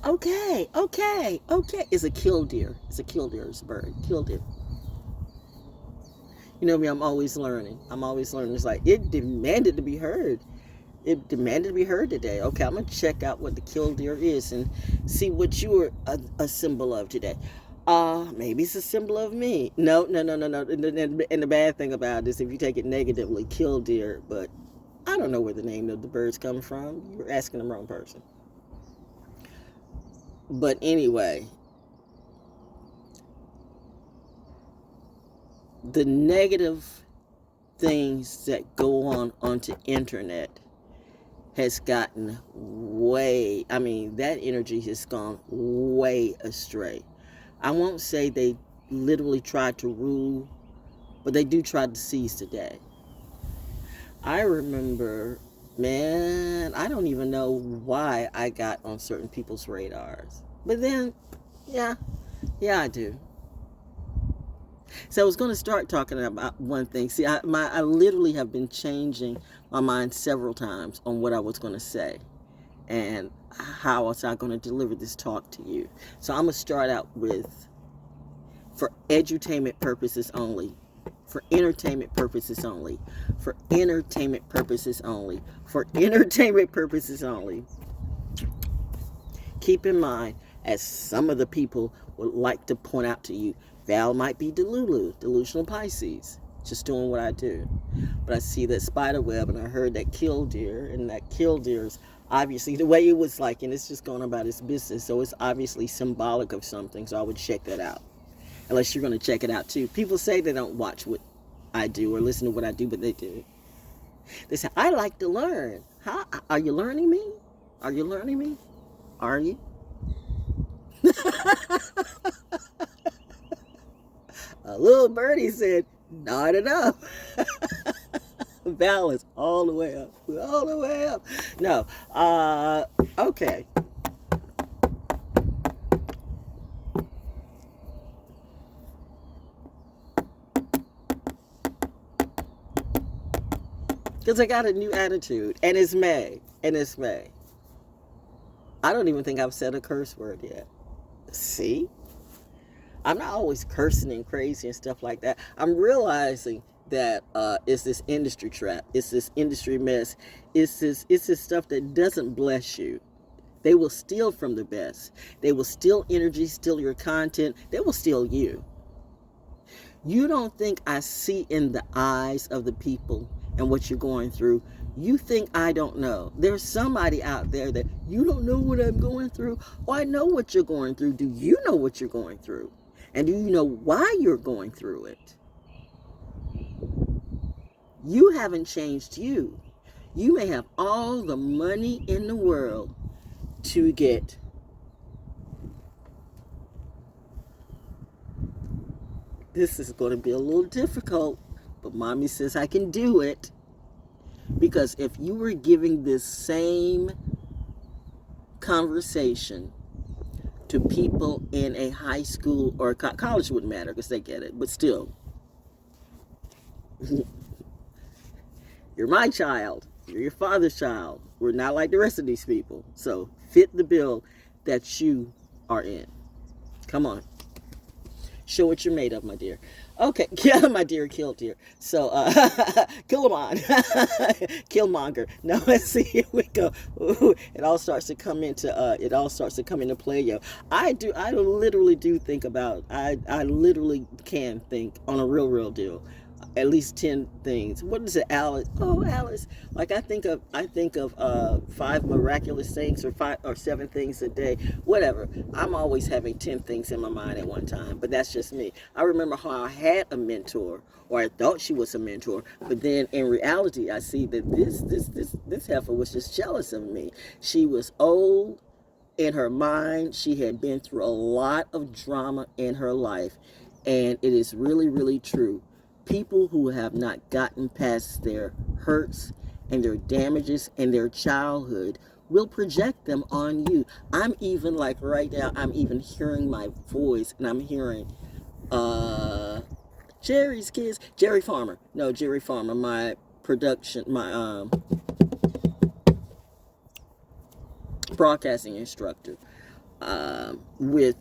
Okay. It's a killdeer. It's a killdeer. It's a bird. Killdeer. You know me, I'm always learning. It's like it demanded to be heard. It demanded to be heard today. Okay, I'm going to check out what the killdeer is and see what you're a symbol of today. Maybe it's a symbol of me. No. And the bad thing about it is if you take it negatively, killdeer, but I don't know where the name of the birds come from. You're asking the wrong person. But anyway, the negative things that go on onto internet has gotten way, that energy has gone way astray. I won't say they literally tried to rule, but they do try to seize the day. I remember, man, I don't even know why I got on certain people's radars. But then, yeah, I do. So I was going to start talking about one thing. See, I literally have been changing my mind several times on what I was going to say and how I was going to deliver this talk to you. So I'm going to start out with, for edutainment purposes only, for entertainment purposes only, for entertainment purposes only, for entertainment purposes only. Keep in mind, as some of the people would like to point out to you, Val might be delusional Pisces, just doing what I do. But I see that spider web and I heard that killdeer, and that killdeer's obviously the way it was like, and it's just going about its business, so it's obviously symbolic of something, so I would check that out. Unless you're going to check it out too. People say they don't watch what I do or listen to what I do, but they do. They say, I like to learn. How? Are you learning me? Are you learning me? Are you? A little birdie said, not enough. Val is all the way up. All the way up. No. Okay. Because I got a new attitude. And it's May. I don't even think I've said a curse word yet. See? I'm not always cursing and crazy and stuff like that. I'm realizing that it's this industry trap. It's this industry mess. It's this stuff that doesn't bless you. They will steal from the best. They will steal energy, steal your content. They will steal you. You don't think I see in the eyes of the people and what you're going through. You think I don't know. There's somebody out there that you don't know what I'm going through. Well, I know what you're going through. Do you know what you're going through? And do you know why you're going through it? You haven't changed you. You may have all the money in the world to get this is going to be a little difficult, but mommy says I can do it. Because if you were giving this same conversation to people in a high school or college, wouldn't matter because they get it, but still, you're my child, you're your father's child. We're not like the rest of these people. So fit the bill that you are in. Come on. Show what you're made of, my dear. Okay, my dear killdeer. So, kill them on. Killmonger. No, let's see, here we go. Ooh, it all starts to come into play, yo. I literally do think about, I literally can think on a real deal. At least 10 things. What is it, Alice? Oh, Alice. Like I think of 5 miraculous things or 5 or 7 things a day. Whatever. I'm always having 10 things in my mind at one time. But that's just me. I remember how I had a mentor, or I thought she was a mentor, but then in reality I see that this heifer was just jealous of me. She was old in her mind. She had been through a lot of drama in her life. And it is really true. People who have not gotten past their hurts and their damages and their childhood will project them on you. I'm even like right now, I'm even hearing my voice and I'm hearing Jerry's kids, Jerry Farmer, my production, my broadcasting instructor. with,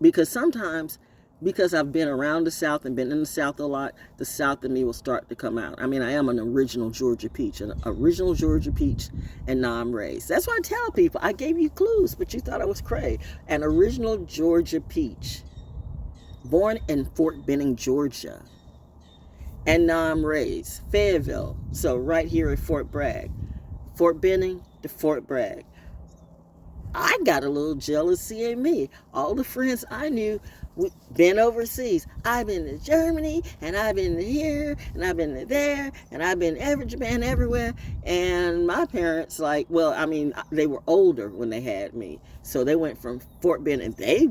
because sometimes, because I've been around the South and been in the South a lot, the South in me will start to come out. I mean, I am an original Georgia peach, and now I'm raised. That's why I tell people, I gave you clues, but you thought I was cray. An original Georgia peach, born in Fort Benning, Georgia, and now I'm raised Fayetteville. So right here at Fort Bragg, Fort Benning to Fort Bragg. I got a little jealousy in me. All the friends I knew been overseas. I've been to Germany, and I've been here, and I've been there, and I've been Japan, everywhere. And my parents, like, well, I mean, they were older when they had me, so they went from Fort Benning, and they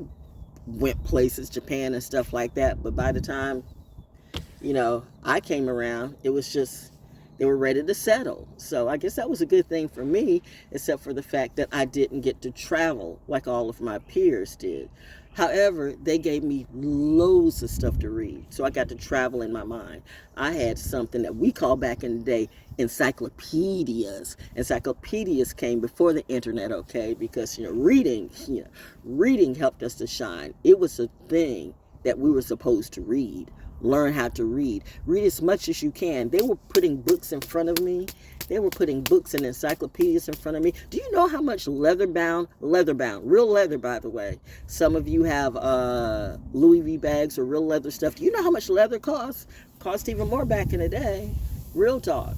went places, Japan and stuff like that. But by the time, I came around, it was just, they were ready to settle. So I guess that was a good thing for me, except for the fact that I didn't get to travel like all of my peers did. However, they gave me loads of stuff to read, so I got to travel in my mind. I had something that we call back in the day encyclopedias. Encyclopedias came before the internet, okay? Because reading helped us to shine. It was a thing that we were supposed to read. Learn how to read. Read as much as you can. They were putting books in front of me. They were putting books and encyclopedias in front of me. Do you know how much leather-bound, real leather, by the way. Some of you have Louis V bags or real leather stuff. Do you know how much leather costs? Cost even more back in the day. Real talk.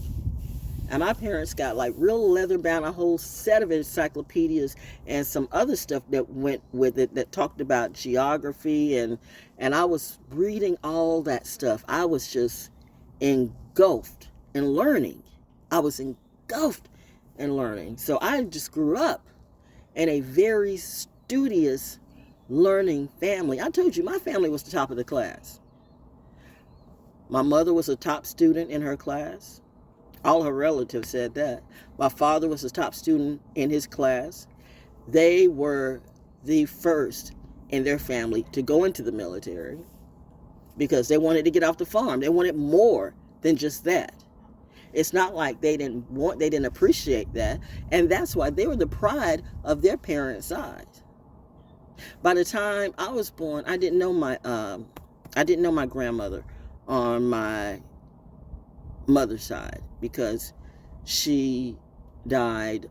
And my parents got like real leather bound, a whole set of encyclopedias and some other stuff that went with it that talked about geography, and I was reading all that stuff. I was just engulfed in learning. So I just grew up in a very studious learning family. I told you my family was the top of the class. My mother was a top student in her class. All her relatives said that. My father was the top student in his class. They were the first in their family to go into the military because they wanted to get off the farm. They wanted more than just that. It's not like they didn't appreciate that. And that's why they were the pride of their parents' eyes. By the time I was born, I didn't know my grandmother on my mother's side, because she died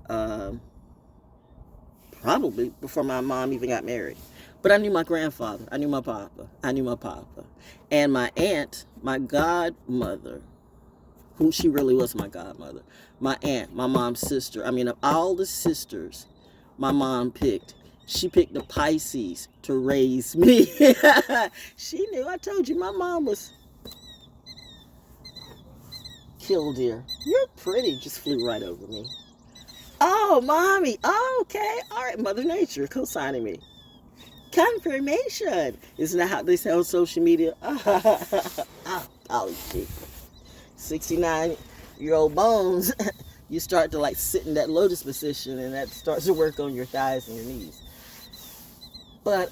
probably before my mom even got married. But I knew my grandfather, I knew my papa, and my aunt, my godmother, who she really was my godmother, my aunt, my mom's sister. I mean, of all the sisters my mom picked, she picked the Pisces to raise me. She knew. I told you my mom was killdeer. You're pretty. Just flew right over me. Oh, mommy. Oh, okay. All right. Mother Nature co-signing me. Confirmation. Isn't that how they say on social media? Oh, shit. 69-year-old bones. You start to like sit in that lotus position, and that starts to work on your thighs and your knees. But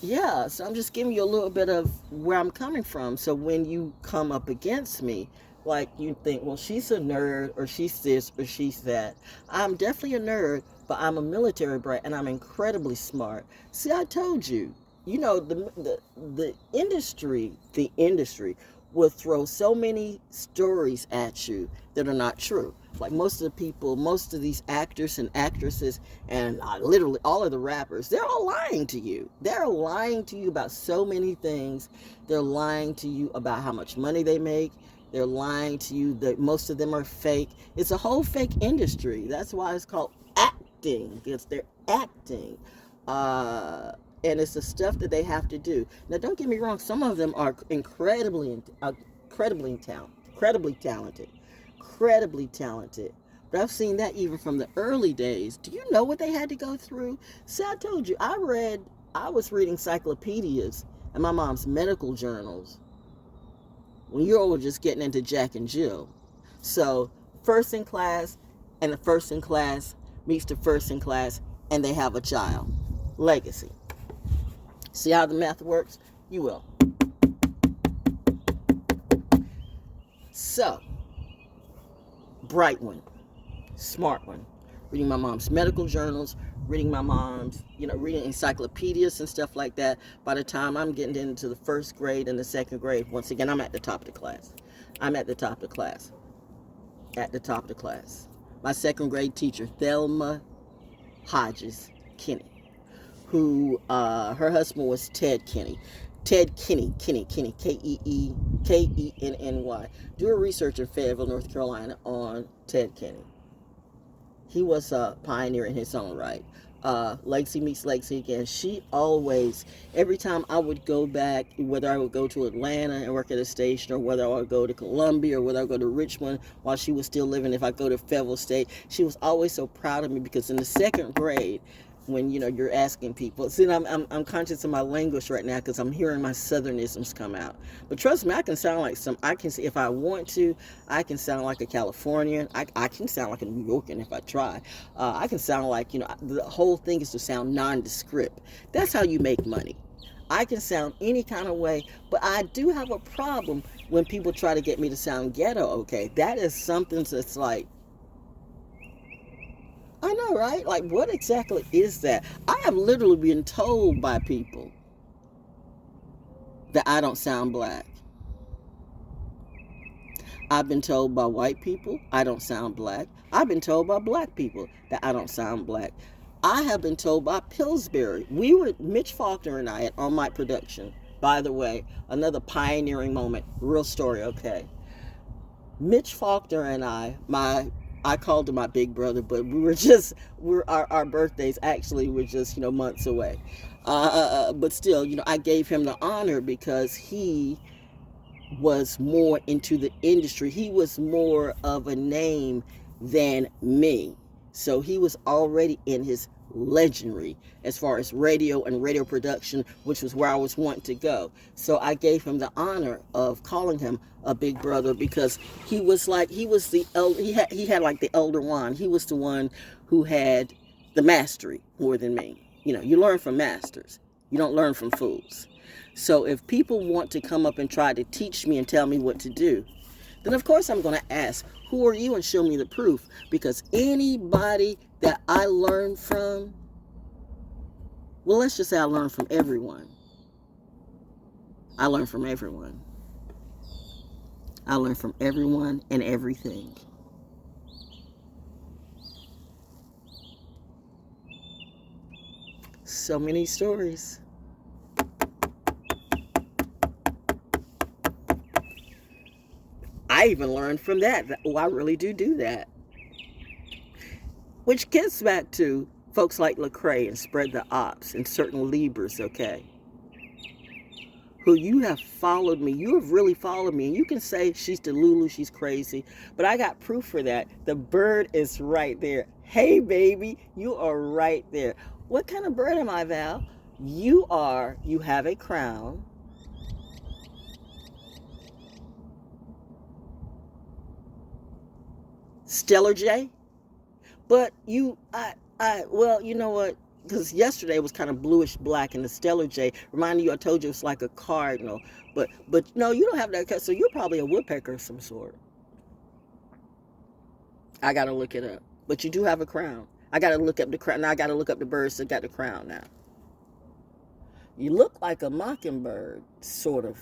yeah, so I'm just giving you a little bit of where I'm coming from. So when you come up against me, like you think, well, she's a nerd, or she's this, or she's that. I'm definitely a nerd, but I'm a military brat, and I'm incredibly smart. See, I told you, the industry will throw so many stories at you that are not true. Like most of these actors and actresses, and literally all of the rappers, they're all lying to you. They're lying to you about so many things. They're lying to you about how much money they make. They're lying to you that most of them are fake. It's a whole fake industry. That's why it's called acting. They're acting. And it's the stuff that they have to do. Now, don't get me wrong. Some of them are incredibly talented. But I've seen that even from the early days. Do you know what they had to go through? See, I told you, I was reading encyclopedias and my mom's medical journals when you all were just getting into Jack and Jill. So, first in class, and the first in class meets the first in class, and they have a child. Legacy. See how the math works? You will. So, bright one, smart one, reading my mom's medical journals, reading my mom's, reading encyclopedias and stuff like that. By the time I'm getting into the first grade and the second grade, once again, I'm at the top of the class. I'm at the top of the class. At the top of the class. My second grade teacher, Thelma Hodges Kinney, who her husband was Ted Kinney. Ted Kinney, Kenny, Kenny. Do a research in Fayetteville, North Carolina on Ted Kinney. He was a pioneer in his own right. Lexi meets Lexi again. She always, every time I would go back, whether I would go to Atlanta and work at a station, or whether I would go to Columbia, or whether I would go to Richmond while she was still living, if I go to Fayetteville State, she was always so proud of me, because in the second grade, when you're asking people, see, I'm conscious of my language right now because I'm hearing my southernisms come out. But trust me, I can sound like if I want to, I can sound like a Californian. I can sound like a New Yorker if I try. I can sound like, the whole thing is to sound nondescript. That's how you make money. I can sound any kind of way, but I do have a problem when people try to get me to sound ghetto. Okay, that is something that's like, I know, right? Like, what exactly is that? I have literally been told by people that I don't sound black. I've been told by white people I don't sound black. I've been told by black people that I don't sound black. I have been told by Pillsbury. Mitch Faulkner and I at On My Production. By the way, another pioneering moment. Real story, okay. Mitch Faulkner and I called him my big brother, but our birthdays actually were just, months away. But still, I gave him the honor because he was more into the industry. He was more of a name than me. So he was already in his legendary as far as radio and radio production, which was where I was wanting to go. So I gave him the honor of calling him a big brother, because he was the elder. He had like the elder wand. He was the one who had the mastery more than me. You learn from masters. You don't learn from fools. So if people want to come up and try to teach me and tell me what to do, then of course I'm going to ask, who are you, and show me the proof. Because anybody that I learn from, well, let's just say I learn from everyone. I learn from everyone. I learn from everyone and everything. So many stories. I even learned from that. I really do that. Which gets back to folks like Lecrae and Spread the Ops and certain Libras, okay? Who you have followed me. You have really followed me. And you can say she's Delulu, she's crazy. But I got proof for that. The bird is right there. Hey, baby, you are right there. What kind of bird am I, Val? You have a crown. Stellar J. But well, you know what? Because yesterday was kind of bluish black, and the Stellar J, reminding you, I told you it's like a cardinal. But no, you don't have that. So you're probably a woodpecker of some sort. I got to look it up. But you do have a crown. I got to look up the crown. Now I got to look up the birds that got the crown now. You look like a mockingbird, sort of.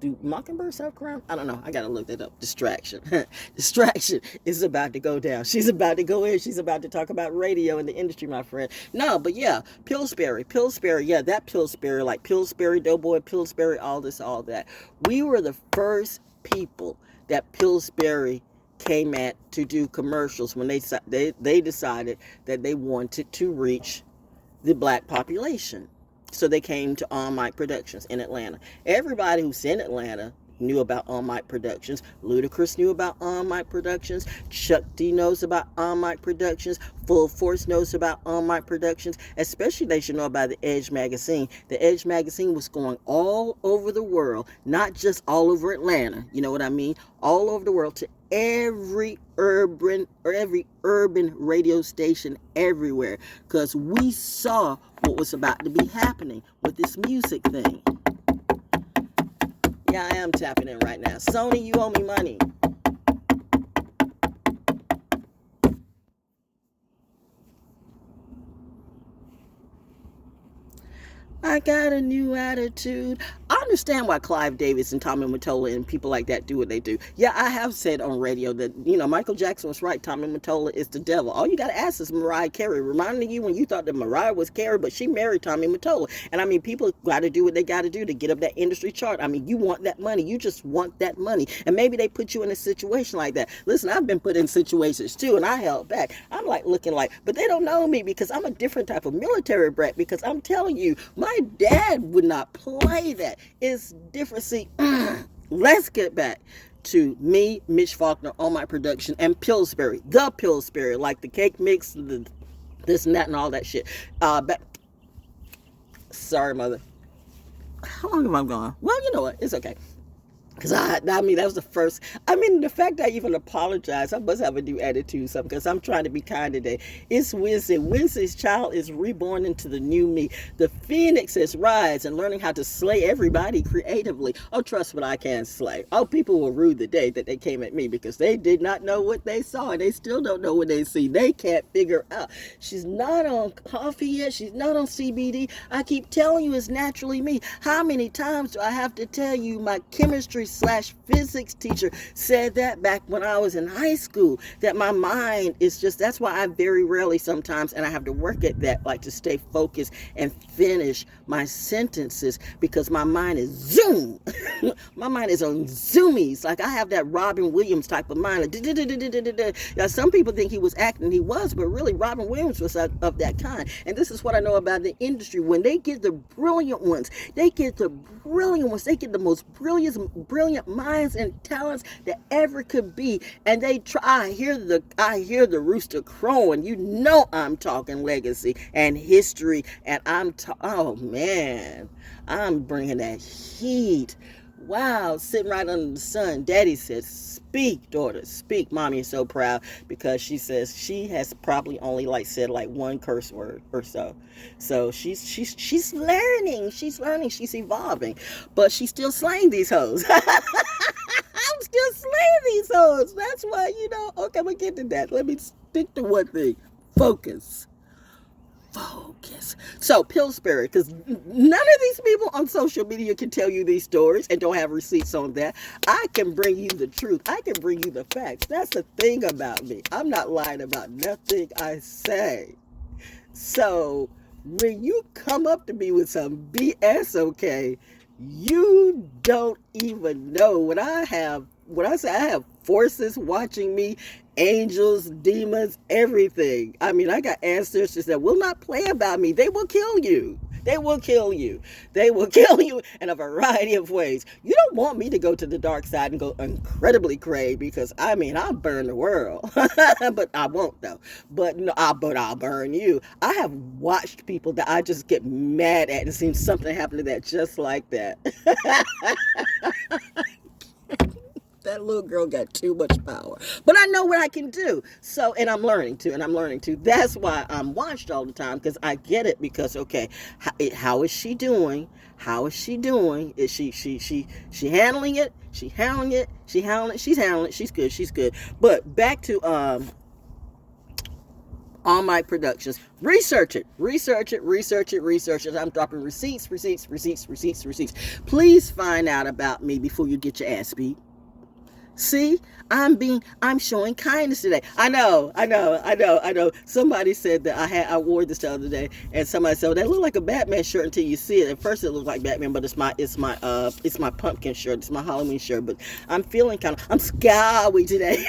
Do mockingbirds have a crown? I don't know. I got to look that up. Distraction. Distraction is about to go down. She's about to go in. She's about to talk about radio in the industry, my friend. No, but yeah, Pillsbury. Yeah, that Pillsbury, like Pillsbury Doughboy, Pillsbury, all this, all that. We were the first people that Pillsbury came at to do commercials when they decided that they wanted to reach the black population. So they came to On Mic Productions in Atlanta. Everybody who's in Atlanta knew about On Mic Productions. Ludacris knew about On Mic Productions. Chuck D knows about On Mic Productions. Full Force knows about On Mic Productions. Especially they should know about the Edge magazine. The Edge magazine was going all over the world, not just all over Atlanta. You know what I mean? All over the world, to every urban radio station everywhere, because we saw what was about to be happening with this music thing. Yeah, I am tapping in right now. Sony, you owe me money. I got a new attitude. I understand why Clive Davis and Tommy Mottola and people like that do what they do. Yeah, I have said on radio that, Michael Jackson was right. Tommy Mottola is the devil. All you got to ask is Mariah Carey. Reminding you when you thought that Mariah was Carey, but she married Tommy Mottola. And I mean, people got to do what they got to do to get up that industry chart. I mean, you want that money. You just want that money. And maybe they put you in a situation like that. Listen, I've been put in situations too, and I held back. I'm like looking like, but they don't know me because I'm a different type of military brat, because I'm telling you, my dad would not play that. It's different. See, let's get back to me, Mitch Faulkner, on my production, and Pillsbury, the Pillsbury, like the cake mix, this and that and all that shit. Sorry, mother. How long have I gone? Well, you know what? It's okay. Because that was the first. The fact that I even apologize, I must have a new attitude or something, because I'm trying to be kind today. It's Wednesday. Wednesday's child is reborn into the new me. The phoenix is rise and learning how to slay everybody creatively. Oh, trust what I can slay. Oh, people will rue the day that they came at me because they did not know what they saw, and they still don't know what they see. They can't figure out. She's not on coffee yet. She's not on CBD. I keep telling you it's naturally me. How many times do I have to tell you my chemistry/physics teacher said that back when I was in high school, that my mind is just, that's why I very rarely sometimes, and I have to work at that, like to stay focused and finish my sentences, because my mind is zoom. My mind is on zoomies. Like I have that Robin Williams type of mind. Now, some people think he was acting, he was, but really Robin Williams was of that kind. And this is what I know about the industry. When they get the brilliant ones, they get the the most brilliant minds and talents that ever could be, and they try. I hear the rooster crowing. I'm talking legacy and history, and oh man, I'm bringing that heat. Wow, sitting right under the sun. Daddy said, speak, daughter, speak. Mommy is so proud, because she says she has probably only said one curse word or so. So she's learning. She's evolving, but she's still slaying these hoes. I'm still slaying these hoes. That's why, okay, we'll get to that. Let me stick to one thing. Focus. So Pillsbury, because none of these people on social media can tell you these stories and don't have receipts on that. I can bring you the truth. I can bring you the facts. That's the thing about me. I'm not lying about nothing I say. So when you come up to me with some BS, okay, you don't even know when I say I have forces watching me, angels, demons, everything. I got ancestors that will not play about me. They will kill you. They will kill you. They will kill you in a variety of ways. You don't want me to go to the dark side and go incredibly crazy, because I'll burn the world. But I won't though. But I'll burn you. I have watched people that I just get mad at and seen something happen to that just like that. That little girl got too much power. But I know what I can do. So, and I'm learning to. That's why I'm watched all the time, because I get it. Because, okay, how is she doing? How is she doing? Is she handling it? She's handling it. She's good. But back to on my productions. Research it. I'm dropping receipts. Please find out about me before you get your ass beat. See, I'm showing kindness today. I know. Somebody said that I wore this the other day, and somebody said, that looked like a Batman shirt until you see it. At first it looked like Batman, but it's my pumpkin shirt. It's my Halloween shirt, but I'm feeling I'm scary today.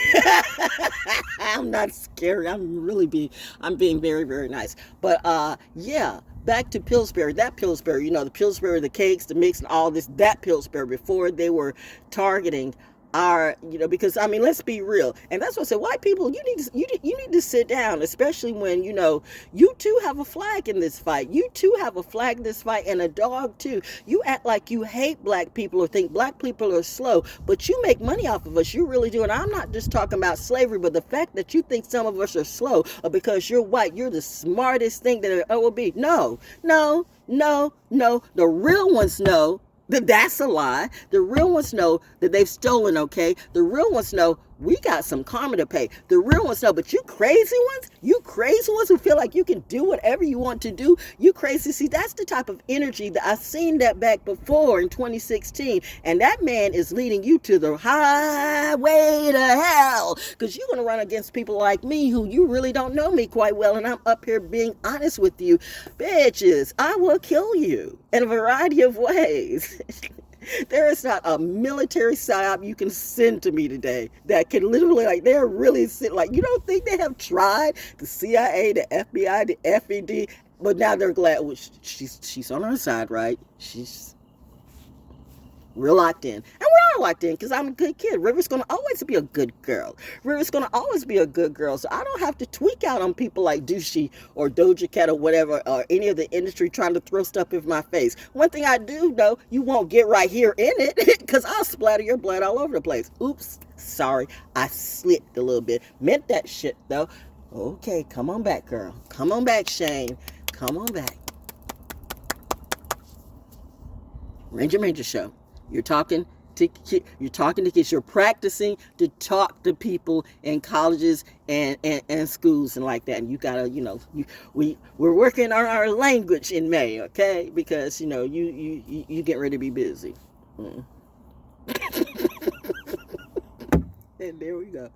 I'm not scary. I'm being very, very nice. But, yeah. Back to Pillsbury, that Pillsbury, the Pillsbury, the cakes, the mix, and all this, that Pillsbury, before they were targeting our, because let's be real, and that's what I said. White people, you need to sit down, especially when you too have a flag in this fight. You too have a flag in this fight, and a dog too. You act like you hate black people or think black people are slow, but you make money off of us. You really do. And I'm not just talking about slavery, but the fact that you think some of us are slow, or because you're white, you're the smartest thing that there will be. No. The real ones know that's a lie. The real ones know that they've stolen, okay? The real ones know We got some karma to pay. The real ones know, but you crazy ones who feel like you can do whatever you want to do, you crazy. See, that's the type of energy that I seen that back before in 2016. And that man is leading you to the highway to hell. Because you're going to run against people like me who you really don't know me quite well. And I'm up here being honest with you. Bitches, I will kill you in a variety of ways. There is not a military psyop you can send to me today that can literally, like, they're really, like, you don't think they have tried the CIA, the FBI, the FED, but now they're glad. Well, she's on our side, right? We're locked in. And we're all locked in because I'm a good kid. River's going to always be a good girl. River's going to always be a good girl. So I don't have to tweak out on people like Douchey or Doja Cat or whatever, or any of the industry trying to throw stuff in my face. One thing I do know, you won't get right here in it because I'll splatter your blood all over the place. Oops, sorry. I slipped a little bit. Meant that shit, though. Okay, come on back, girl. Come on back, Shane. Come on back. Ranger Show. You're talking to kids. You're practicing to talk to people in colleges and schools and like that. And you gotta, we're working on our language in May, okay? Because you get ready to be busy. And there we go.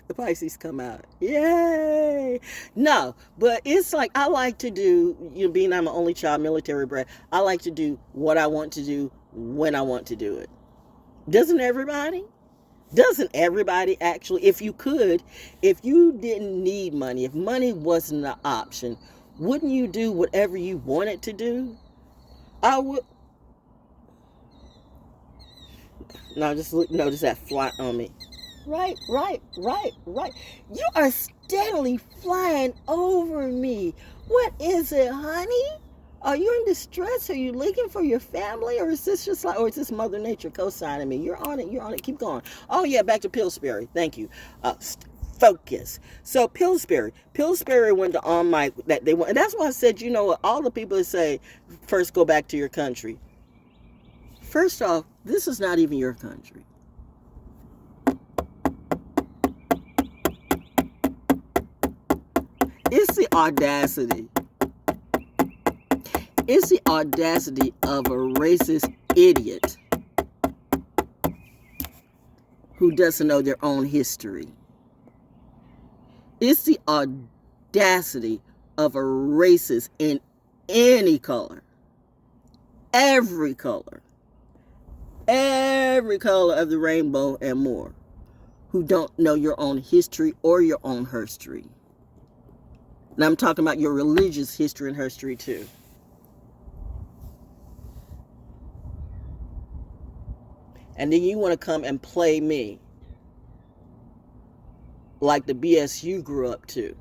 The Pisces come out. Yay! No, but it's like I like to do. Being I'm an only child, military brat. I like to do what I want to do when I want to do it. Doesn't everybody? Doesn't everybody actually? If you didn't need money, if money wasn't an option, wouldn't you do whatever you wanted to do? I would. Now just notice that fly on me. Right. You are steadily flying over me. What is it, honey? Are you in distress? Are you looking for your family? Or is this just or is this Mother Nature co-signing me? You're on it. Keep going. Oh, yeah, back to Pillsbury. Thank you. Focus. So Pillsbury went to on mic that they want. And that's why I said, all the people that say, first go back to your country. First off, this is not even your country. It's the audacity. It's the audacity of a racist idiot who doesn't know their own history. It's the audacity of a racist in any color. Every color of the rainbow and more, who don't know your own history or your own herstory. And I'm talking about your religious history and herstory too. And then you want to come and play me like the BS you grew up to.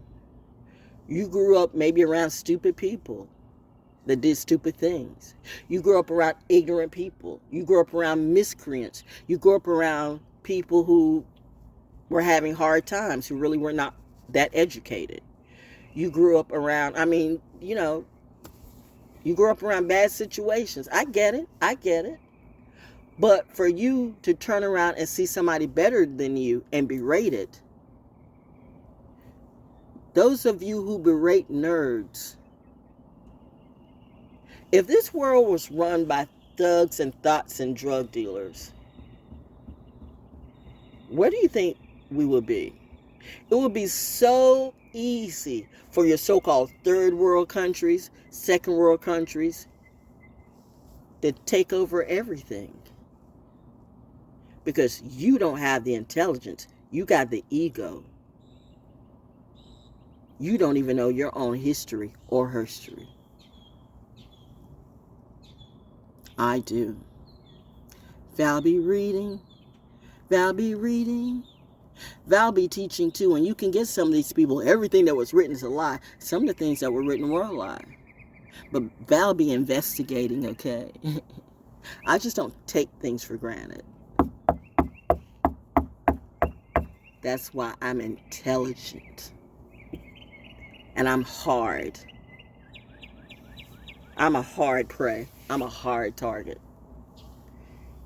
You grew up maybe around stupid people that did stupid things. You grew up around ignorant people. You grew up around miscreants. You grew up around people who were having hard times, who really were not that educated. You grew up around, you grew up around bad situations. I get it. But for you to turn around and see somebody better than you and berate it, those of you who berate nerds, if this world was run by thugs and thoughts and drug dealers, where do you think we would be? It would be so easy for your so-called third world countries, second world countries, to take over everything. Because you don't have the intelligence. You got the ego. You don't even know your own history or herstory. I do. Val be reading. Val be teaching too. And you can get some of these people, everything that was written is a lie. Some of the things that were written were a lie. But Val be investigating, okay? I just don't take things for granted. That's why I'm intelligent. And I'm hard. I'm a hard prey. I'm a hard target.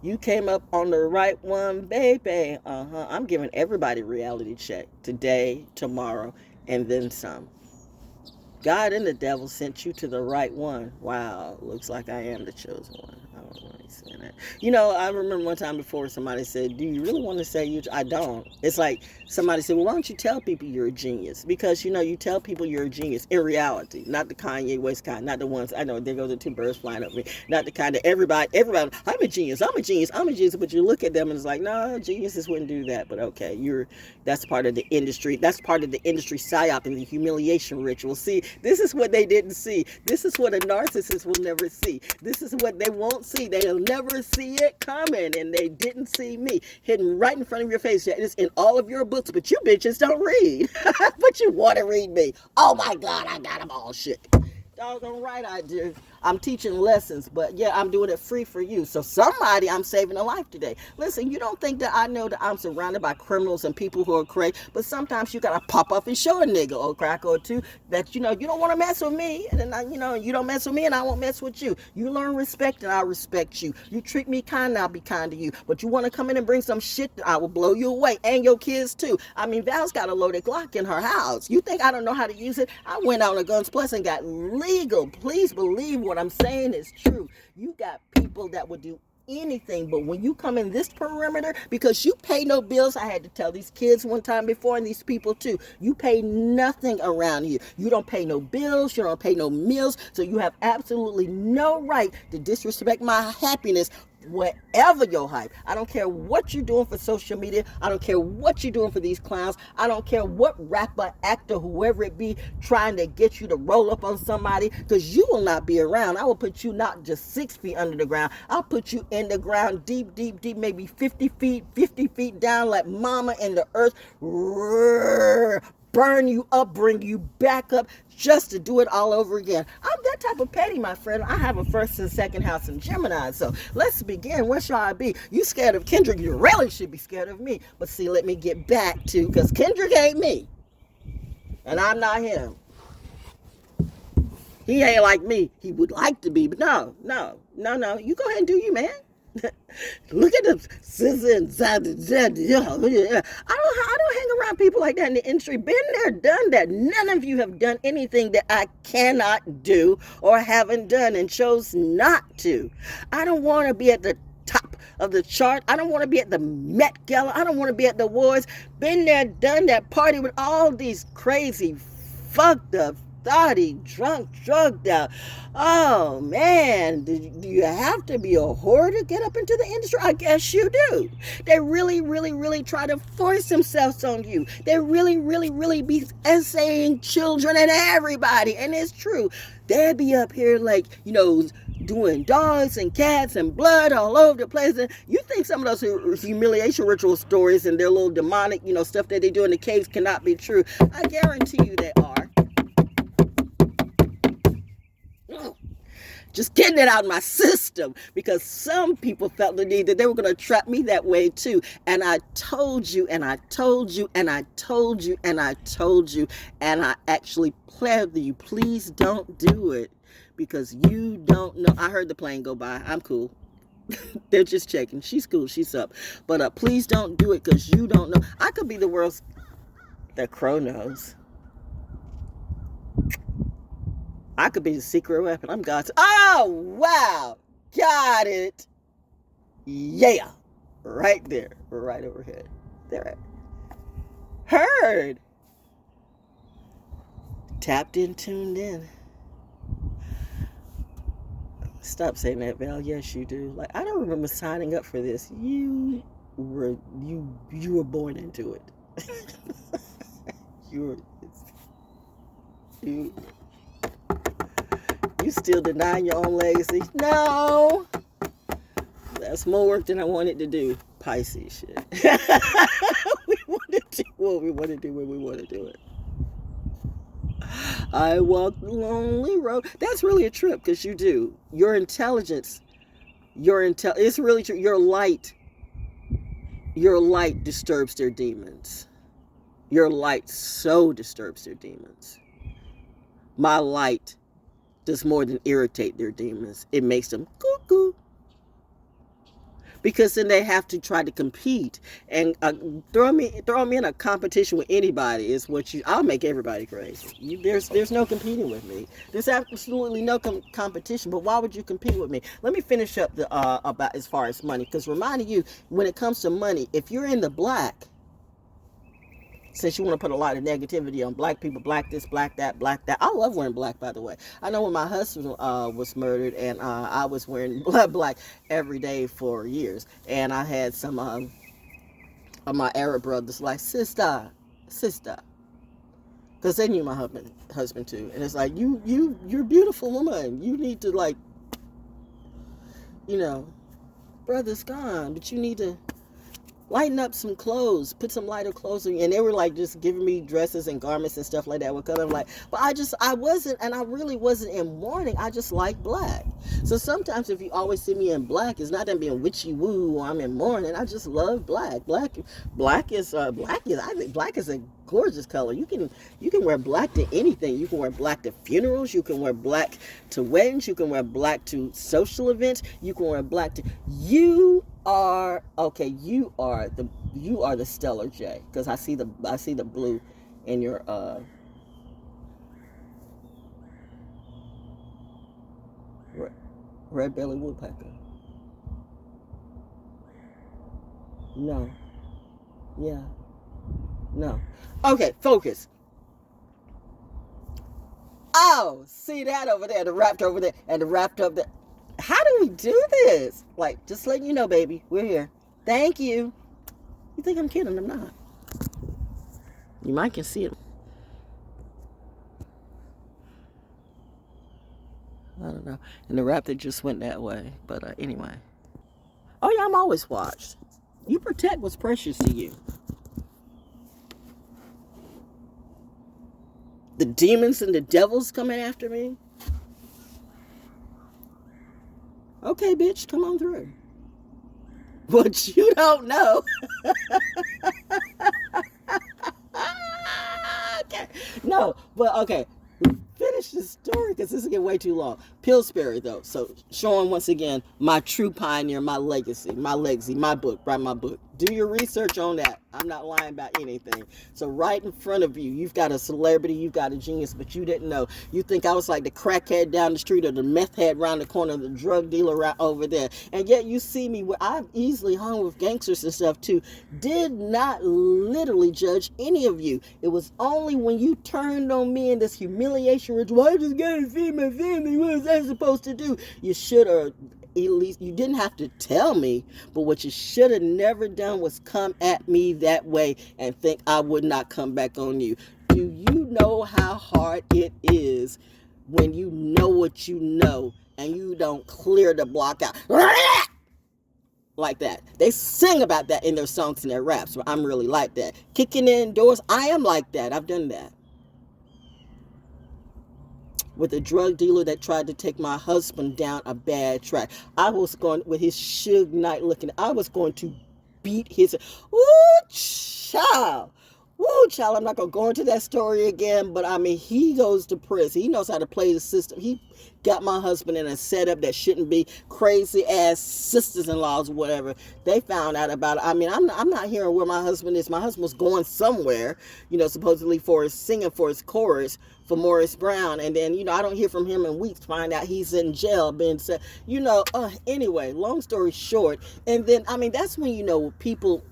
You came up on the right one, baby. I'm giving everybody reality check today, tomorrow, and then some. God and the devil sent you to the right one. Wow, looks like I am the chosen one. I don't know why he's saying that. You know, I remember one time before somebody said, do you really want to say you? I don't. It's like somebody said, well, why don't you tell people you're a genius? Because, you know, you tell people you're a genius in reality, not the Kanye West kind, not the ones, I know, there go the two birds flying up me, not the kind that everybody, I'm a genius, but you look at them and it's like, no, geniuses wouldn't do that, but okay, that's part of the industry, psyop and the humiliation ritual. See, this is what they didn't see. This is what a narcissist will never see. This is what they won't see. They'll never see it coming, and they didn't see me hidden right in front of your face. It's in all of your books, but you bitches don't read. But you want to read me. Oh my God, I got them all shit. Doggone right I do. I'm teaching lessons, but yeah, I'm doing it free for you. So somebody, I'm saving a life today. Listen, you don't think that I know that I'm surrounded by criminals and people who are crazy, but sometimes you gotta pop up and show a nigga or crack or two that, you know, you don't want to mess with me, and then you don't mess with me and I won't mess with you. You learn respect and I'll respect you. You treat me kind and I'll be kind to you. But you want to come in and bring some shit, I will blow you away, and your kids too. I mean, Val's got a loaded Glock in her house. You think I don't know how to use it? I went out on a Guns Plus and got legal. Please believe what I'm saying is true. You got people that would do anything, but when you come in this perimeter, because you pay no bills, I had to tell these kids one time before, and these people too, you pay nothing around here. You don't pay no bills, you don't pay no meals, so you have absolutely no right to disrespect my happiness. Whatever your hype, I don't care what you're doing for social media, I don't care what you're doing for these clowns, I don't care what rapper, actor, whoever it be, trying to get you to roll up on somebody, because you will not be around. I will put you not just 6 feet under the ground, I'll put you in the ground deep, maybe 50 feet down, like mama in the earth. Burn you up, bring you back up, just to do it all over again. I'm that type of petty, my friend. I have a first and second house in Gemini, so let's begin. Where shall I be? You scared of Kendrick? You really should be scared of me. But see, let me get back to, because Kendrick ain't me, and I'm not him. He ain't like me. He would like to be, but no. You go ahead and do you, man. Look at them scissors. I don't hang around people like that in the industry. Been there, done that. None of you have done anything that I cannot do or haven't done and chose not to. I don't want to be at the top of the chart. I don't want to be at the Met Gala. I don't want to be at the awards. Been there, done that. Party with all these crazy, fucked up, thotty, drunk, drugged out. Oh man, do you have to be a whore to get up into the industry? I guess you do. They really try to force themselves on you. They really be essaying children and everybody, and it's true. They'll be up here like, doing dogs and cats and blood all over the place. And you think some of those humiliation ritual stories and their little demonic, stuff that they do in the caves cannot be true. I guarantee you they are. Just getting it out of my system, because some people felt the need that they were going to trap me that way too. And I told you, and I told you, and I told you, and I told you, and I actually pled with you, please don't do it, because you don't know. I heard the plane go by. I'm cool. They're just checking. She's cool. She's up. But please don't do it, because you don't know. I could be the world's... The crow knows. I could be the secret weapon. I'm God's... Oh, wow. Got it. Yeah. Right there. Right overhead. There. Heard. Tapped in, tuned in. Stop saying that, Val. Yes, you do. Like, I don't remember signing up for this. You were born into it. You still denying your own legacy? No. That's more work than I wanted to do. Pisces shit. We want to do what we want to do when we want to do it. I walk the lonely road. That's really a trip, because you do. Your intelligence, it's really true. Your light disturbs their demons. Your light so disturbs their demons. My light does more than irritate their demons. It makes them cuckoo. because then they have to try to compete and throw me in a competition with anybody is what I'll make everybody crazy. There's no competing with me. There's absolutely no competition. But why would you compete with me? Let me finish up the about as far as money, because reminding you, when it comes to money, if you're in the black, since you want to put a lot of negativity on black people, black this, black that, black that. I love wearing black, by the way. I know when my husband was murdered, and I was wearing black every day for years. And I had some of my Arab brothers like, sister. Because they knew my husband too. And it's like, you're a beautiful woman. You need to, like, brother's gone, but you need to lighten up some clothes, put some lighter clothes on. And they were like just giving me dresses and garments and stuff like that. Because I'm like, but I really wasn't in mourning. I just like black. So sometimes if you always see me in black, it's not that I'm being witchy woo or I'm in mourning. I just love black. I think black is a gorgeous color. You can wear black to anything. You can wear black to funerals. You can wear black to weddings. You can wear black to social events. You can wear black to you are the stellar J, because I see the blue in your red-bellied woodpecker. No. Yeah. No. Okay, focus. Oh, see that over there, the raptor over there, and the raptor over there. How do we do this? Like, just letting you know, baby, we're here. Thank you. You think I'm kidding? I'm not. You might can see it. I don't know. And the raptor just went that way. But anyway. Oh, yeah, I'm always watched. You protect what's precious to you. The demons and the devils coming after me. Okay, bitch, come on through. But you don't know. Okay. No, but okay. Finish the story, because this is getting way too long. Pillsbury, though. So showing once again my true pioneer, my legacy, my book. Write my book. Do your research on that. I'm not lying about anything. So right in front of you, you've got a celebrity, you've got a genius, but you didn't know. You think I was like the crackhead down the street or the meth head around the corner, the drug dealer right over there. And yet you see me where I've easily hung with gangsters and stuff too. Did not literally judge any of you. It was only when you turned on me in this humiliation ritual, I just gotta feed my family, what was I supposed to do? You should have. At least you didn't have to tell me, but what you should have never done was come at me that way and think I would not come back on you. Do you know how hard it is when you know what you know and you don't clear the block out like that? They sing about that in their songs and their raps, but I'm really like that. Kicking in doors, I am like that. I've done that. With a drug dealer that tried to take my husband down a bad track. I was going, with his Suge Knight looking, I was going to beat his, child. I'm not going to go into that story again, but I mean, he goes to prison. He knows how to play the system. He got my husband in a setup that shouldn't be. Crazy ass sisters-in-laws or whatever. They found out about it. I mean, I'm not hearing where my husband is. My husband was going somewhere, supposedly for his singing for his chorus for Morris Brown. And then, I don't hear from him in weeks. Find out he's in jail, being said, anyway, long story short. And then, I mean, that's when, people,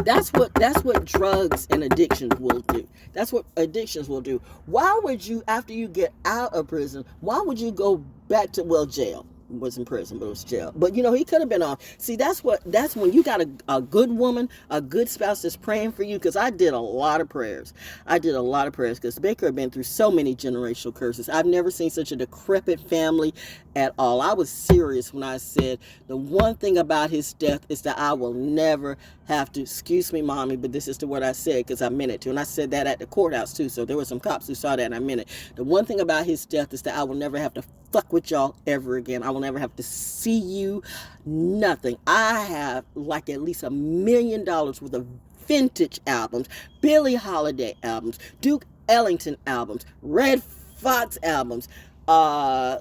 that's what drugs and addictions will do. That's what addictions will do. Why would you, after you get out of prison, why would you go back to, jail? It wasn't prison, but it was jail. But he could have been off. See, that's when you got a good woman, a good spouse that's praying for you. Because I did a lot of prayers. Because Baker had been through so many generational curses. I've never seen such a decrepit family at all. I was serious when I said the one thing about his death is that I will never have to, excuse me, mommy, but this is what I said because I meant it to. And I said that at the courthouse too. So there were some cops who saw that and I meant it. The one thing about his death is that I will never have to fuck with y'all ever again. I will never have to see you. Nothing. I have like at least $1 million worth of vintage albums, Billie Holiday albums, Duke Ellington albums, Red Fox albums, I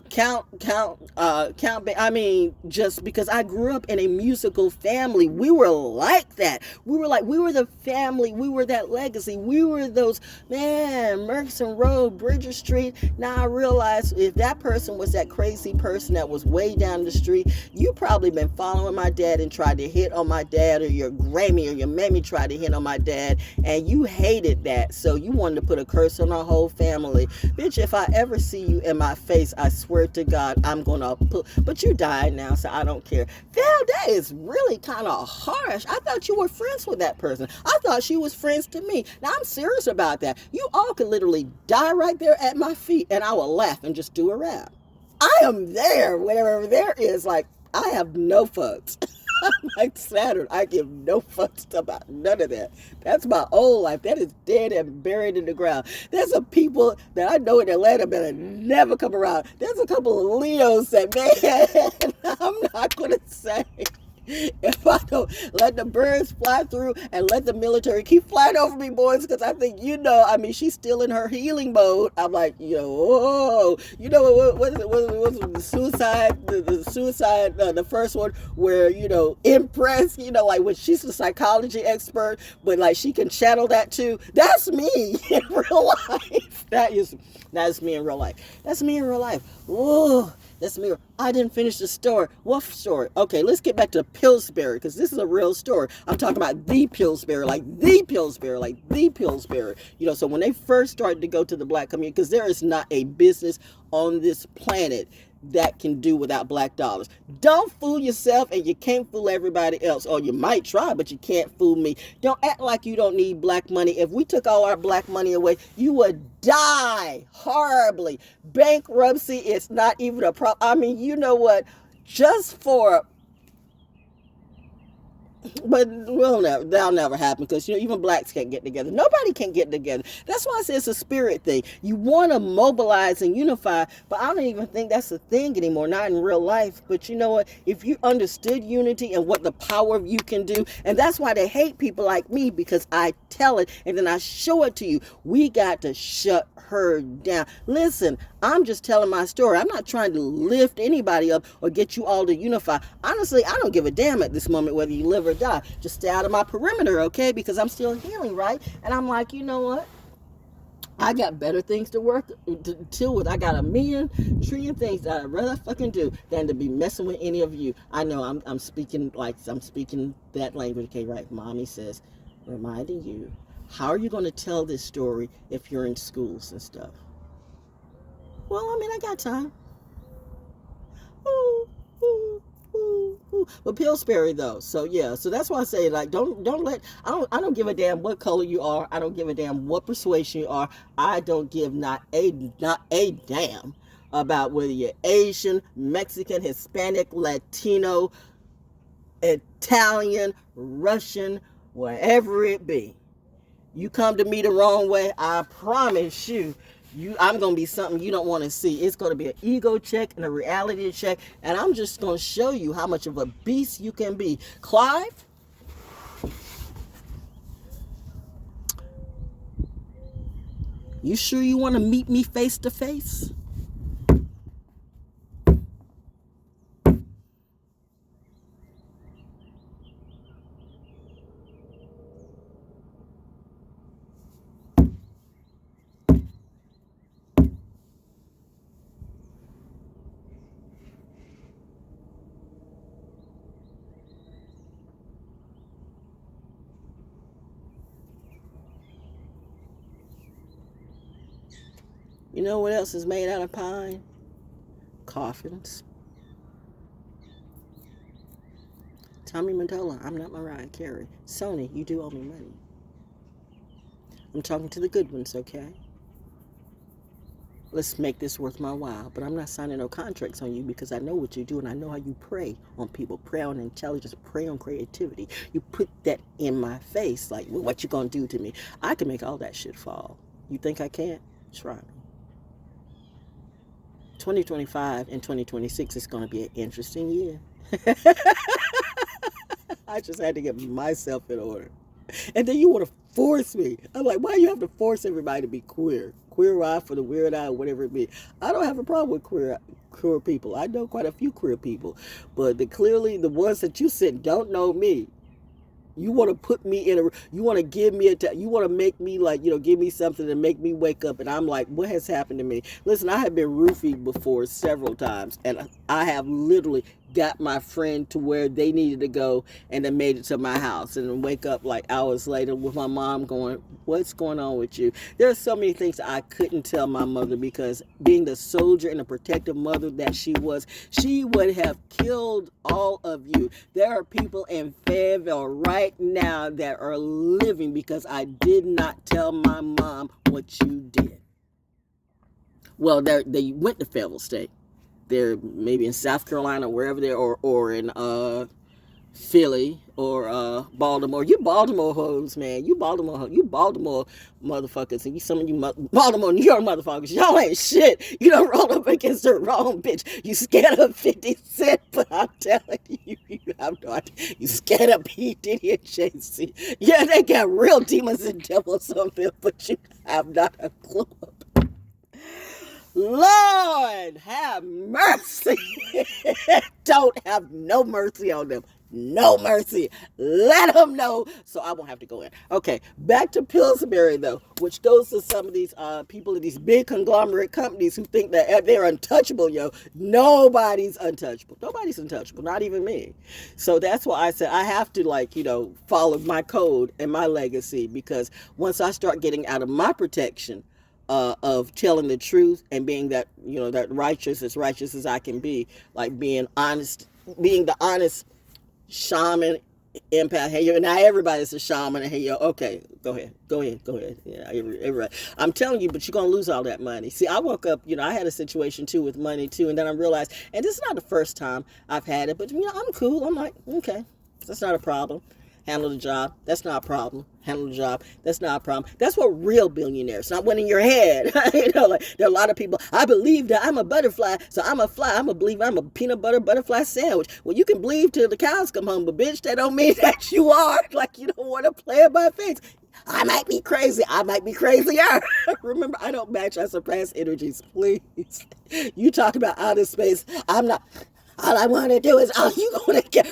mean, just because I grew up in a musical family, we were like that. We were the family. We were that legacy. We were those, man, Murchison Road, Bridger Street. Now I realize if that person was that crazy person that was way down the street, you probably been following my dad and tried to hit on my dad, or your Grammy or your mammy tried to hit on my dad, and you hated that. So you wanted to put a curse on our whole family. Bitch, if I ever see you in my face, I swear to God, I'm gonna put, but you died now, so I don't care. Val, that is really kind of harsh. I thought you were friends with that person. I thought she was friends to me. Now I'm serious about that. You all could literally die right there at my feet, and I will laugh and just do a rap. I am there whenever there is, like, I have no fucks. I'm like Saturn. I give no fucks about none of that. That's my old life. That is dead and buried in the ground. There's some people that I know in Atlanta that never come around. There's a couple of Leos that, man, I'm not going to say. If I don't let the birds fly through and let the military keep flying over me, boys, because I think, I mean, she's still in her healing mode. I'm like, whoa, what the suicide, the first one where, impressed, like when she's a psychology expert, but like she can channel that too. That's me in real life. That's me in real life. That's me in real life. Whoa. That's me. I didn't finish the story. What story? Okay, let's get back to Pillsbury, because this is a real story. I'm talking about the Pillsbury, like the Pillsbury. So when they first started to go to the black community, because there is not a business on this planet that can do without black dollars. Don't fool yourself, and you can't fool everybody else. Or you might try, but you can't fool me. Don't act like you don't need black money. If we took all our black money away, you would die horribly. Bankruptcy is not even a problem. I mean, you know what? Just for... But that'll never happen, because even blacks can't get together. Nobody can get together. That's why I say it's a spirit thing. You want to mobilize and unify, but I don't even think that's a thing anymore, not in real life. But you know what? If you understood unity and what the power of you can do, and that's why they hate people like me, because I tell it and then I show it to you. We got to shut her down. Listen, I'm just telling my story. I'm not trying to lift anybody up or get you all to unify. Honestly, I don't give a damn at this moment whether you live or die. Just stay out of my perimeter, okay? Because I'm still healing, right? And I'm like, you know what? I got better things to deal with. I got a million trillion things that I'd rather fucking do than to be messing with any of you. I know I'm speaking that language, okay, right? Mommy says, reminding you, how are you going to tell this story if you're in schools and stuff? Well, I mean, I got time. Ooh, ooh, ooh, ooh. But Pillsbury though, so that's why I say, like, don't let, I don't give a damn what color you are. I don't give a damn what persuasion you are. I don't give not a damn about whether you're Asian, Mexican, Hispanic, Latino, Italian, Russian, wherever it be. You come to me the wrong way, I promise you, I'm going to be something you don't want to see. It's going to be an ego check and a reality check, and I'm just going to show you how much of a beast you can be. Clive, you sure you want to meet me face to face? You know what else is made out of pine? Coffins. Tommy Mottola, I'm not Mariah Carey. Sony, you do owe me money. I'm talking to the good ones, okay? Let's make this worth my while. But I'm not signing no contracts on you, because I know what you do and I know how you prey on people. Prey on intelligence, prey on creativity. You put that in my face, like, well, what you gonna do to me? I can make all that shit fall. You think I can't? Try me. 2025 and 2026 is going to be an interesting year. I just had to get myself in order. And then you want to force me. I'm like, why do you have to force everybody to be queer? queer eye for the weird eye, whatever it be. I don't have a problem with queer people. I know quite a few queer people, but clearly the ones that you said don't know me. You want to put me in a, you want to give me you want to make me like, give me something to make me wake up. And I'm like, what has happened to me? Listen, I have been roofied before several times. And I have literally got my friend to where they needed to go and then made it to my house and then wake up like hours later with my mom going, what's going on with you? There are so many things I couldn't tell my mother because being the soldier and the protective mother that she was, she would have killed all of you. There are people in Fayetteville right now that are living because I did not tell my mom what you did. Well, they went to Fayetteville State. They're maybe in South Carolina, wherever they're, or in Philly or Baltimore. You Baltimore hoes, man. You Baltimore motherfuckers, and some of you Baltimore, New York motherfuckers. Y'all ain't shit. You don't roll up against the wrong bitch. You scared of 50 Cent, but I'm telling you, you have no idea. You scared of P. Diddy and Jay-Z. Yeah, they got real demons and devils on them, but you have not a clue. Lord, have mercy. Don't have no mercy on them. No mercy. Let them know so I won't have to go in. Okay, back to Pillsbury, though, which goes to some of these people in these big conglomerate companies who think that they're untouchable, yo. Nobody's untouchable. Nobody's untouchable, not even me. So that's why I said I have to, follow my code and my legacy, because once I start getting out of my protection, of telling the truth and being that, that righteous as I can be, like being honest, being the honest shaman, empath. Hey, yo, now everybody's a shaman. Hey, yo, okay, go ahead. Yeah, everybody. I'm telling you, but you're going to lose all that money. See, I woke up, I had a situation too with money too, and then I realized, and this is not the first time I've had it, but I'm cool. I'm like, okay, that's not a problem. Handle the job. That's not a problem. Handle the job. That's not a problem. That's what real billionaires, not one in your head. There are a lot of people, I believe that I'm a butterfly, so I'm a fly. I'm a believer. I'm a peanut butter butterfly sandwich. Well, you can believe till the cows come home, but bitch, that don't mean that you are. You don't want to play in my face. I might be crazy. I might be crazier. Remember, I don't match. I surpass energies. Please. You talk about outer space. I'm not. All I want to do is, you going to get...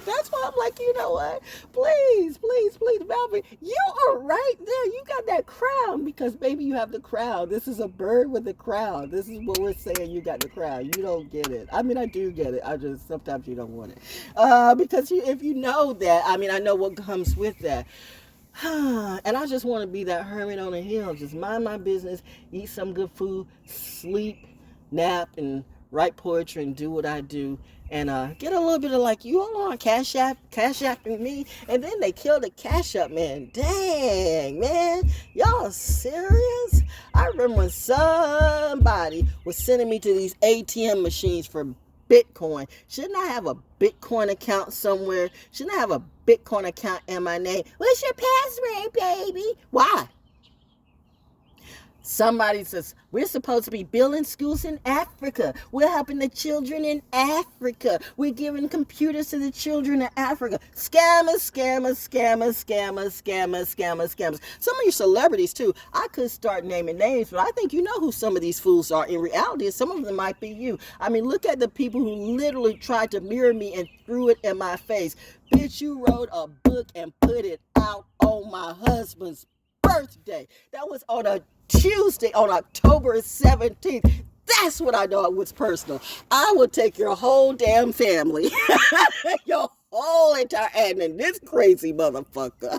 That's why I'm like, you know what? Please, Valvin, you are right there. You got that crown because, baby, you have the crown. This is a bird with a crown. This is what we're saying. You got the crown. You don't get it. I mean, I do get it. I just, sometimes you don't want it. Because if you know that, I know what comes with that. And I just want to be that hermit on a hill. Just mind my business, eat some good food, sleep, nap, and write poetry and do what I do. And get a little bit of you all on Cashapp me. And then they killed the Cashapp man. Dang, man. Y'all serious? I remember when somebody was sending me to these ATM machines for Bitcoin. Shouldn't I have a Bitcoin account somewhere? Shouldn't I have a Bitcoin account in my name? What's your password, baby? Why? Somebody says, we're supposed to be building schools in Africa. We're helping the children in Africa. We're giving computers to the children in Africa. Scammers. Some of you celebrities, too. I could start naming names, but I think you know who some of these fools are. In reality, some of them might be you. Look at the people who literally tried to mirror me and threw it in my face. Bitch, you wrote a book and put it out on my husband's birthday. That was on a Tuesday, on October 17th. That's what I know it was personal. I would take your whole damn family, your whole entire, and then this crazy motherfucker,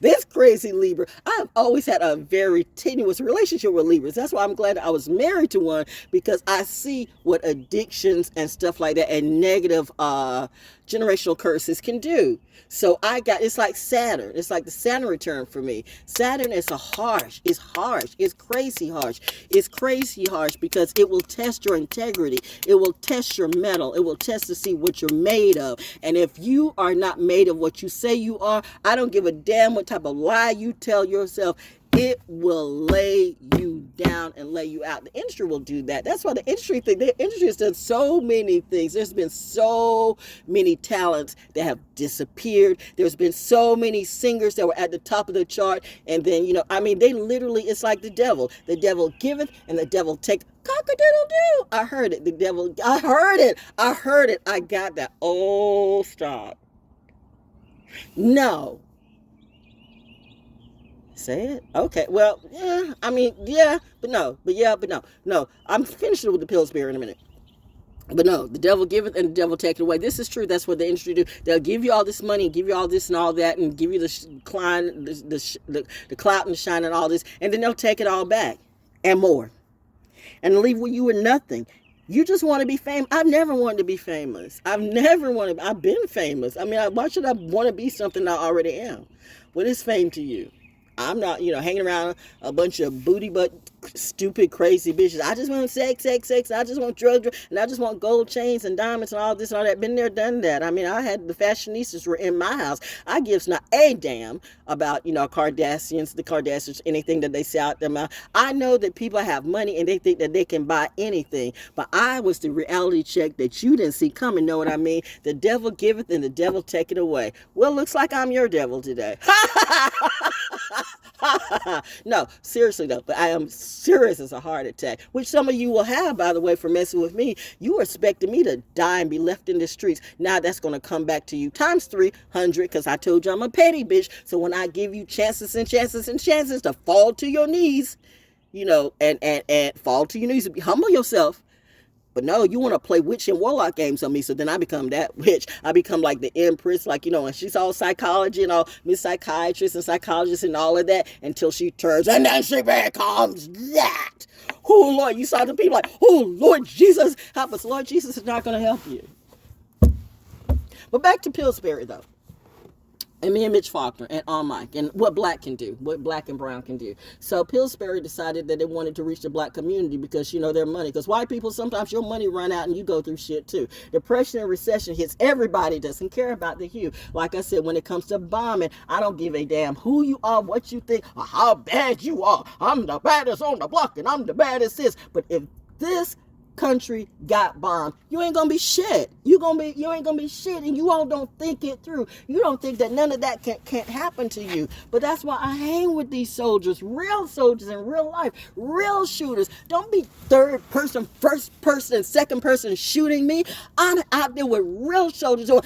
this crazy Libra. I've always had a very tenuous relationship with Libras. That's why I'm glad I was married to one, because I see what addictions and stuff like that and negative generational curses can do. So it's like Saturn. It's like the Saturn return for me. Saturn is harsh. It's crazy harsh. It's crazy harsh because it will test your integrity. It will test your metal. It will test to see what you're made of. And if you are not made of what you say you are, I don't give a damn what type of lie you tell yourself. it will lay you down and lay you out. The industry will do that. That's why the industry has done so many things. There's been so many talents that have disappeared. There's been so many singers that were at the top of the chart, and then, they literally, it's like the devil. The devil giveth and the devil taketh. Cock-a-doodle-doo. I heard it. I heard it. I got that. Oh, stop. No. Say it? Okay. Well, yeah. But no. No. I'm finishing with the Pillsbury in a minute. But no, the devil giveth and the devil take it away. This is true. That's what the industry do. They'll give you all this money, and give you all this and all that, and give you the clout and the shine and all this, and then they'll take it all back and more, and leave you with nothing. You just want to be famous. I've never wanted to be famous. I've been famous. Why should I want to be something I already am? What is fame to you? I'm not, hanging around a bunch of booty butt, stupid, crazy bitches. I just want sex. I just want drugs, and I just want gold chains and diamonds and all this and all that. Been there, done that. I had the fashionistas were in my house. I gives not a damn about, the Kardashians, anything that they say out their mouth. I know that people have money and they think that they can buy anything. But I was the reality check that you didn't see coming, know what I mean? The devil giveth and the devil taketh away. Well, looks like I'm your devil today. No, seriously though, but I am serious as a heart attack, which some of you will have, by the way, for messing with me. You were expecting me to die and be left in the streets. Now that's going to come back to you times 300, because I told you I'm a petty bitch. So when I give you chances and chances and chances to fall to your knees, and fall to your knees, humble yourself. But no, you want to play witch and warlock games on me, so then I become that witch. I become like the empress, and she's all psychology and all, Miss Psychiatrist and psychologist and all of that, until she turns, and then she becomes that. Oh, Lord, you saw the people like, oh, Lord Jesus, help us. Lord Jesus is not going to help you. But back to Pillsbury, though. And me and Mitch Faulkner and on Mike, and what black can do, what black and brown can do. So Pillsbury decided that they wanted to reach the black community because, their money. Because white people, sometimes your money run out and you go through shit too. Depression and recession hits everybody, doesn't care about the hue. Like I said, when it comes to bombing, I don't give a damn who you are, what you think, or how bad you are. I'm the baddest on the block and I'm the baddest this. But if this country got bombed, you ain't gonna be shit. You ain't gonna be shit, and you all don't think it through. You don't think that none of that can't happen to you. But that's why I hang with these soldiers, real soldiers in real life, real shooters. Don't be third person, first person, and second person shooting me. I'm out there with real soldiers going,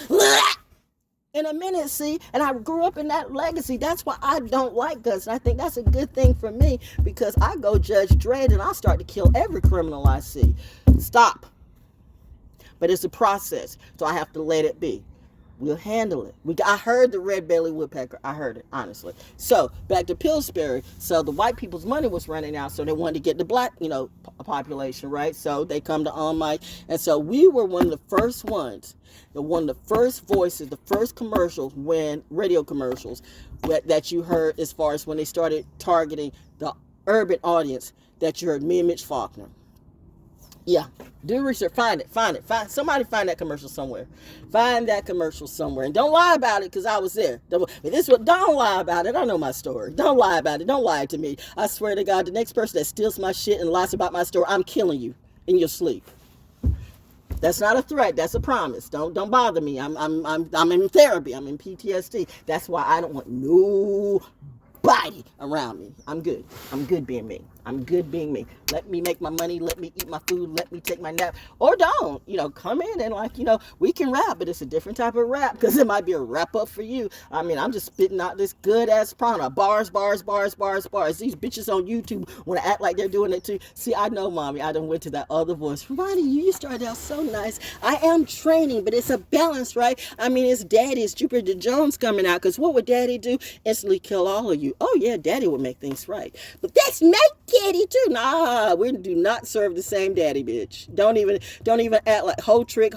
in a minute, see, and I grew up in that legacy. That's why I don't like guns. And I think that's a good thing for me, because I go Judge Dredd and I start to kill every criminal I see. Stop. But it's a process, so I have to let it be. We'll handle it. I heard the red-bellied woodpecker. I heard it, honestly. So, back to Pillsbury. So, the white people's money was running out, so they wanted to get the black, population, right? So, they come to On Mic. And so, we were one of the first ones, one of the first voices, the first commercials, radio commercials, that you heard as far as when they started targeting the urban audience, that you heard me and Mitch Faulkner. Yeah, do research, find somebody find that commercial somewhere. Find that commercial somewhere, and don't lie about it, because I was there. Don't lie about it. I know my story. Don't lie about it. Don't lie to me. I swear to God, the next person that steals my shit and lies about my story, I'm killing you in your sleep. That's not a threat. That's a promise. Don't bother me. I'm in therapy. I'm in PTSD. That's why I don't want nobody around me. I'm good. I'm good being me. I'm good being me. Let me make my money. Let me eat my food. Let me take my nap. Or don't. Come in and we can rap, but it's a different type of rap, because it might be a wrap up for you. I'm just spitting out this good ass prana. Bars. These bitches on YouTube want to act like they're doing it too. See, I know, mommy. I done went to that other voice. Ronnie, you started out so nice. I am training, but it's a balance, right? It's daddy's Jupiter Jones coming out, because what would daddy do? Instantly kill all of you. Oh yeah, daddy would make things right. But that's my daddy too. Nah, we do not serve the same daddy, bitch. Don't even act like whole trick.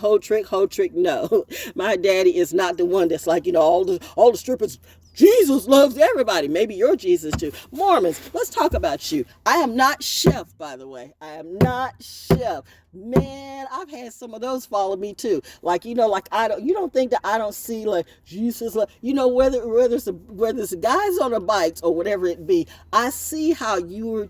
No, my daddy is not the one that's like, all the strippers Jesus loves everybody. Maybe you're Jesus too. Mormons, let's talk about you. I am not Chef, by the way. I am not Chef. Man, I've had some of those follow me too. Like, like you don't think that I don't see like Jesus, like, whether it's the guys on the bikes or whatever it be, I see how you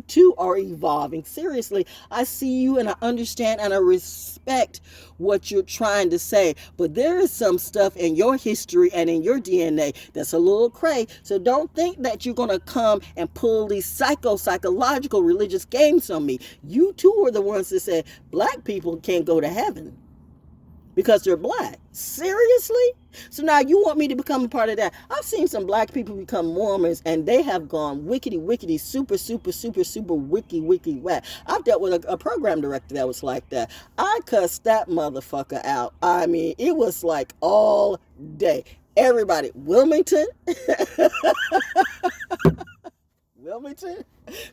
too are evolving. Seriously, I see you and I understand and I respect what you're trying to say. But there is some stuff in your history and in your DNA that's a little cray. So don't think that you're going to come and pull these psychological religious games on me. You too are the ones that said black people can't go to heaven because they're black. Seriously? So now you want me to become a part of that? I've seen some black people become Mormons and they have gone wickety, super wiki whack. I've dealt with a program director that was like that. I cussed that motherfucker out. I mean, it was like all day. Everybody, Wilmington,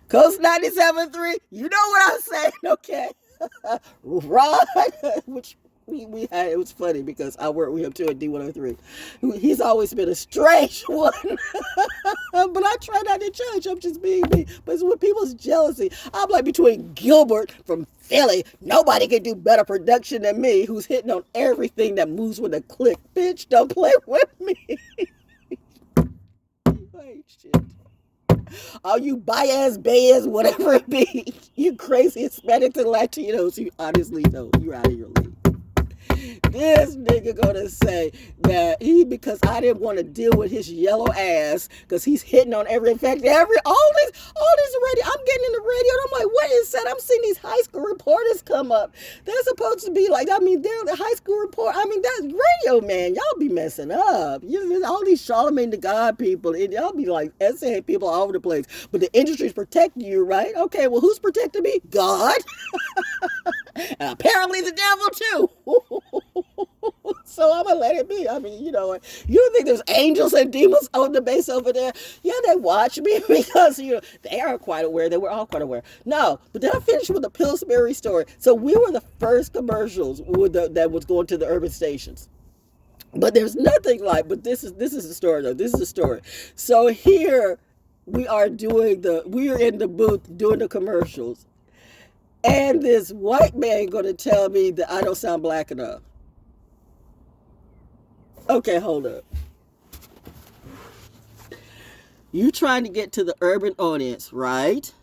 Coast 97.3, you know what I'm saying, okay? Ron, which we had, it was funny because I worked with him too at D103. He's always been a strange one. But I try not to judge. I'm just being me. But it's with people's jealousy. I'm like between Gilbert from Philly. Nobody can do better production than me, who's hitting on everything that moves with a click. Bitch, don't play with me. Hey, shit. All you Baez, whatever it be, you crazy Hispanics and Latinos, you honestly know you're out of your league. This nigga gonna say that because I didn't want to deal with his yellow ass because he's hitting on every all this radio. I'm getting in the radio and I'm like, what is that? I'm seeing these high school reporters come up. They're supposed to be like, they're the high school report. That's radio, man. Y'all be messing up. All these Charlemagne the God people, and y'all be like SA people all over the place. But the industry's protecting you, right? Okay, well, who's protecting me? God. And apparently the devil too. So I'm gonna let it be. You don't think there's angels and demons on the base over there? Yeah, they watch me because they are quite aware. They were all quite aware. No, but then I finished with the Pillsbury story. So we were the first commercials that was going to the urban stations. But there's nothing like. But this is the story though. This is the story. So here we are we're in the booth doing the commercials. And this white man going to tell me that I don't sound black enough. Okay, hold up. You trying to get to the urban audience, right?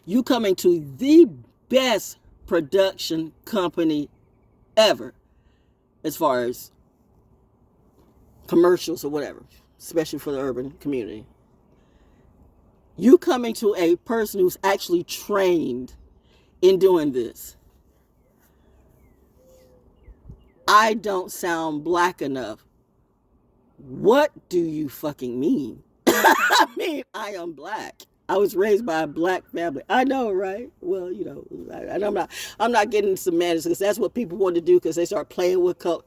You coming to the best production company ever as far as commercials or whatever, especially for the urban community. You coming to a person who's actually trained in doing this. I don't sound black enough. What do you fucking mean? I am black. I was raised by a black family. I know, right? Well, I'm not getting semantics because that's what people want to do because they start playing with color.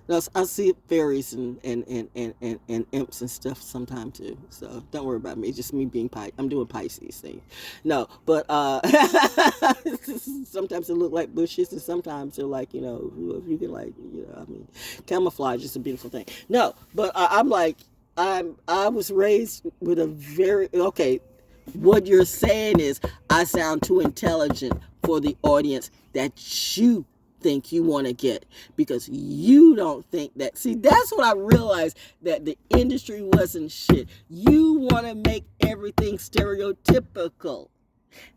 No, I see fairies and imps and stuff sometime too. So don't worry about me. It's just me being I'm doing Pisces thing. No, but sometimes they look like bushes and sometimes they're like, you can camouflage is a beautiful thing. No, but I was raised with a what you're saying is I sound too intelligent for the audience that you think you want to get because you don't think that. See, that's what I realized, that the industry wasn't shit. You want to make everything stereotypical.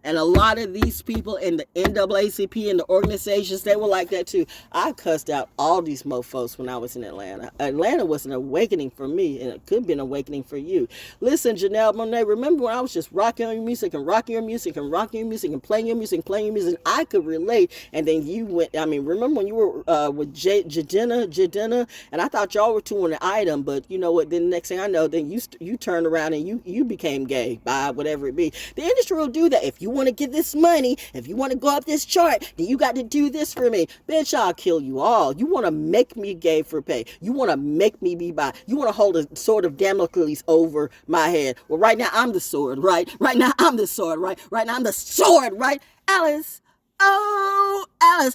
And a lot of these people in the NAACP and the organizations, they were like that too. I cussed out all these mofos when I was in Atlanta. Atlanta was an awakening for me, and it could be an awakening for you. Listen, Janelle Monáe, remember when I was just rocking your music and rocking your music and rocking your music and playing your music, I could relate. And then you went, remember when you were with Jadena, and I thought y'all were two on the item, but you know what, then the next thing I know, then you turned around and you became gay by whatever it be. The industry will do that. If you want to get this money, if you want to go up this chart, then you got to do this for me. Bitch, I'll kill you all. You want to make me gay for pay. You want to make me be bi. You want to hold a sword of Damocles over my head. Well, right now I'm the sword, right? Right now I'm the sword, right? Right now I'm the sword, right? Alice, oh, Alice,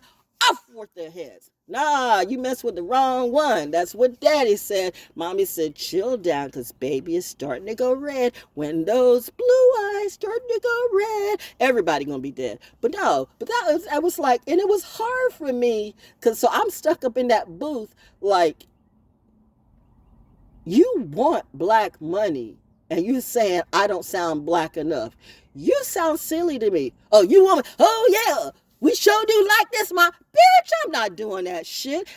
off with their heads. Nah, you mess with the wrong one. That's what daddy said. Mommy said, chill down because baby is starting to go red. When those blue eyes starting to go red, everybody going to be dead. But no, but I was like, and it was hard for me because so I'm stuck up in that booth like, you want black money and you saying I don't sound black enough. You sound silly to me. Oh, you want me? Oh yeah, we sure do like this, my bitch. I'm not doing that shit.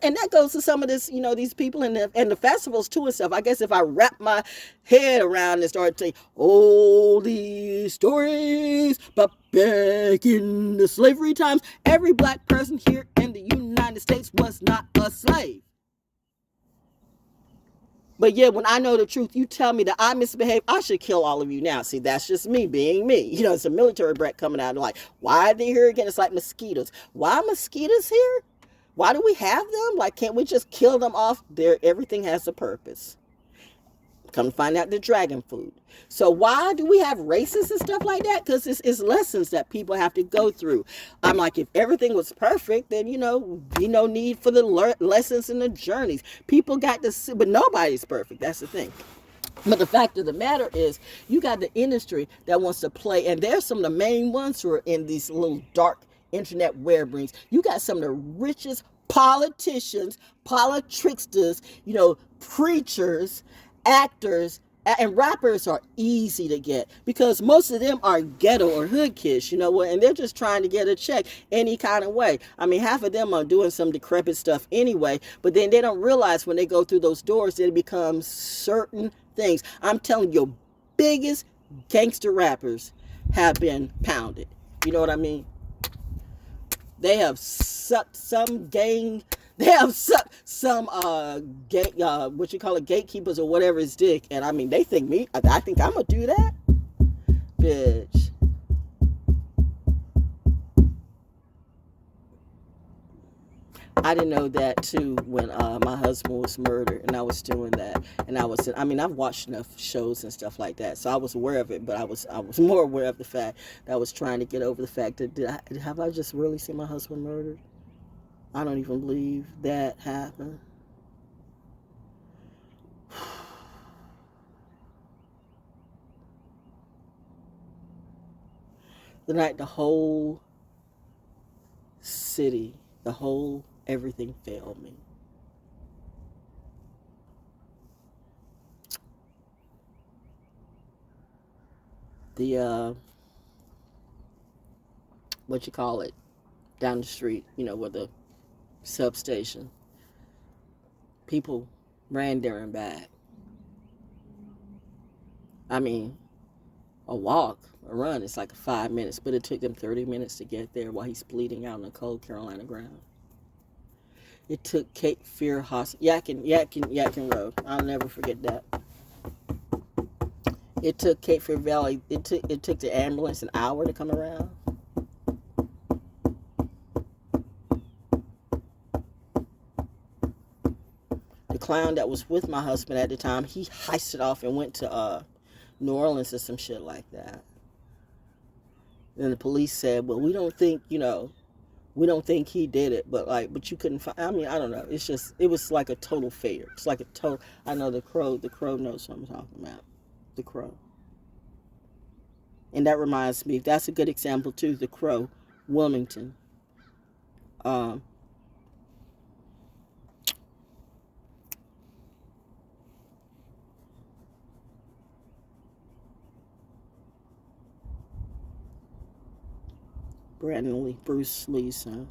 And that goes to some of this, these people in the festivals too and stuff. I guess if I wrap my head around and start saying all these stories, but back in the slavery times, every black person here in the United States was not a slave. But yeah, when I know the truth, you tell me that I misbehave, I should kill all of you now. See, that's just me being me. It's a military brat coming out and like, why are they here again? It's like mosquitoes. Why are mosquitoes here? Why do we have them? Like, can't we just kill them off? Everything has a purpose. Come to find out, the dragon food. So why do we have races and stuff like that? Because it's lessons that people have to go through. I'm like, if everything was perfect, then, be no need for the lessons and the journeys. People got to see, but nobody's perfect. That's the thing. But the fact of the matter is, you got the industry that wants to play, and there's some of the main ones who are in these little dark internet web rings. You got some of the richest politicians, politricksters, preachers, actors, and rappers are easy to get because most of them are ghetto or hood kids, and they're just trying to get a check any kind of way. I mean, half of them are doing some decrepit stuff anyway, but then they don't realize when they go through those doors that it becomes certain things. I'm telling you, biggest gangster rappers have been pounded. You know what I mean? They have sucked some gang. They have sucked some what you call it, gatekeepers or whatever is dick. And I mean, they think I think I'm gonna do that, bitch. I didn't know that too when my husband was murdered and I was doing that. And I've watched enough shows and stuff like that, so I was aware of it. But I was more aware of the fact that I was trying to get over the fact that have I just really seen my husband murdered? I don't even believe that happened. The night the whole city, everything failed me. The what you call it, down the street, where the substation, people ran there and back. I mean, a run, it's like 5 minutes, but it took them 30 minutes to get there while he's bleeding out on the cold Carolina ground. It took Cape Fear Hospital, Yakin Road. I'll never forget that. It took Cape Fear Valley. It took the ambulance an hour to come around. The clown that was with my husband at the time, he heisted off and went to New Orleans or some shit like that. And the police said, well, we don't think he did it, but you couldn't find, I mean, I don't know. It was like a total failure. It's like a total, I know the Crow knows what I'm talking about. The Crow. And that reminds me, that's a good example too, the Crow, Wilmington. Brandon Lee, Bruce Lee's son.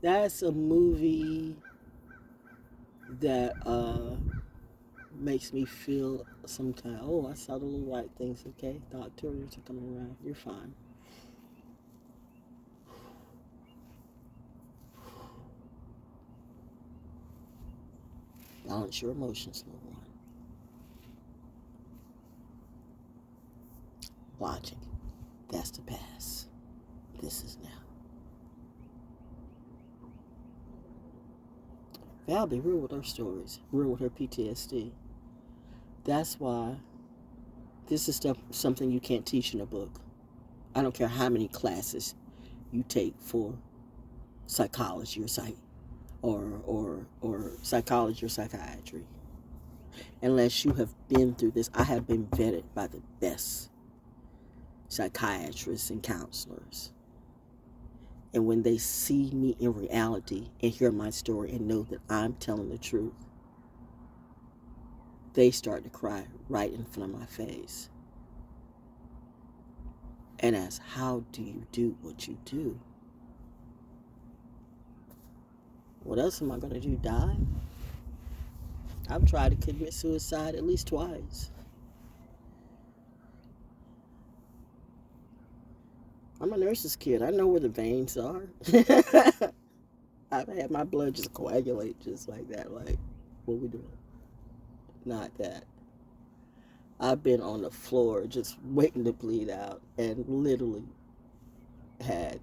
That's a movie that makes me feel some kind of, I saw the little white things, okay? Doctors are coming around. You're fine. Balance your emotions, little one. Logic. That's the past. This is now. Val be real with her stories, real with her PTSD. That's why This is something you can't teach in a book. I don't care how many classes you take for psychology or psychology or psychiatry. Unless you have been through this. I have been vetted by the best psychiatrists and counselors. And when they see me in reality and hear my story and know that I'm telling the truth, they start to cry right in front of my face. And ask, how do you do what you do? What else am I going to do? Die? I've tried to commit suicide at least twice. I'm a nurse's kid. I know where the veins are. I've had my blood just coagulate just like that. Like, what we doing? Not that. I've been on the floor just waiting to bleed out and literally had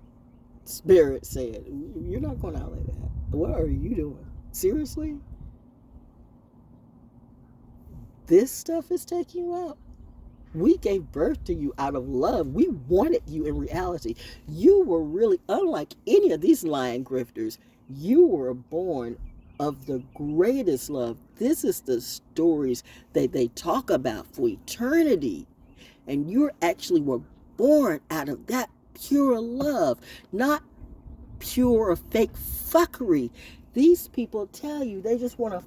spirit saying, you're not going out like that. What are you doing? Seriously? This stuff is taking you out? We gave birth to you out of love. We wanted you in reality. You were really unlike any of these lying grifters. You were born of the greatest love. This is the stories that they talk about for eternity. And you actually were born out of that pure love, not pure or fake fuckery. These people tell you they just want to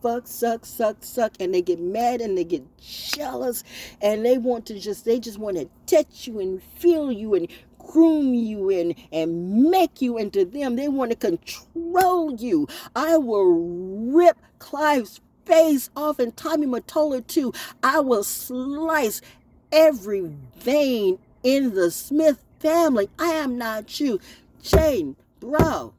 fuck, suck, and they get mad and they get jealous and they just want to touch you and feel you and groom you and make you into them. They want to control you. I will rip Clive's face off and Tommy Mottola too. I will slice every vein in the Smith family. I am not you. Jaden, bro.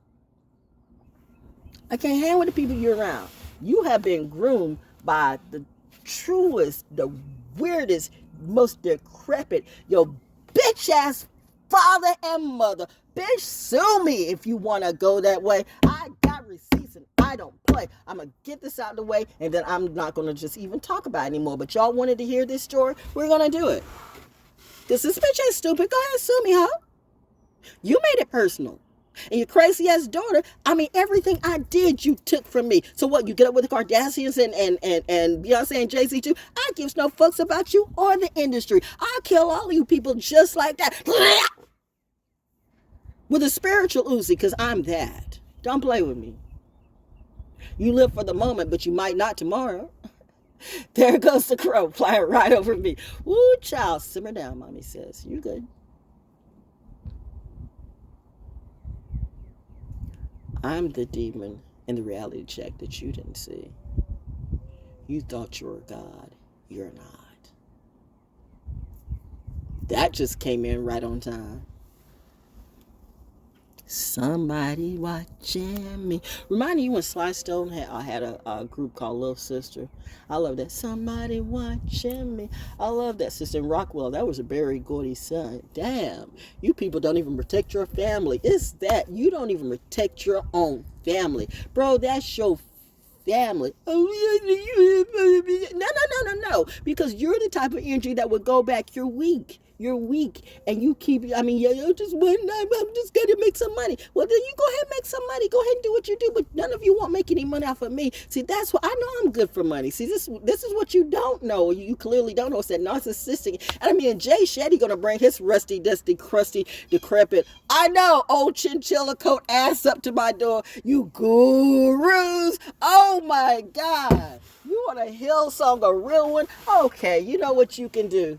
I can't hang with the people you're around. You have been groomed by the truest, the weirdest, most decrepit, your bitch ass father and mother. Bitch, sue me if you want to go that way. I got receipts and I don't play. I'm going to get this out of the way and then I'm not going to just even talk about it anymore. But y'all wanted to hear this story? We're going to do it. This bitch ain't stupid. Go ahead and sue me, huh? You made it personal. And your crazy ass daughter, I mean, everything I did, you took from me. So what, you get up with the Kardashians and Beyonce and Jay-Z too? I gives no fucks about you or the industry. I'll kill all of you people just like that. With a spiritual Uzi, because I'm that. Don't play with me. You live for the moment, but you might not tomorrow. There goes the crow flying right over me. Woo, child, simmer down, mommy says. You good. I'm the demon in the reality check that you didn't see. You thought you were God. You're not. That just came in right on time. Somebody watching me. Reminding you when Sly Stone had a group called Little Sister. I love that. Somebody watching me. I love that. Sister in Rockwell, that was a Barry Gordy's son. Damn. You people don't even protect your family. It's that. You don't even protect your own family. Bro, that's your family. No. Because you're the type of energy that would go back. You're weak. You're weak. And you keep, I'm just going to make some money. Well, then you go ahead and make some money. Go ahead and do what you do. But none of you won't make any money off of me. See, that's what, I know I'm good for money. See, this is what you don't know. You clearly don't know. It's that narcissistic. And Jay Shetty going to bring his rusty, dusty, crusty, decrepit, I know, old chinchilla coat ass up to my door. You gurus. Oh my God. You want a hill song, a real one? Okay, you know what you can do.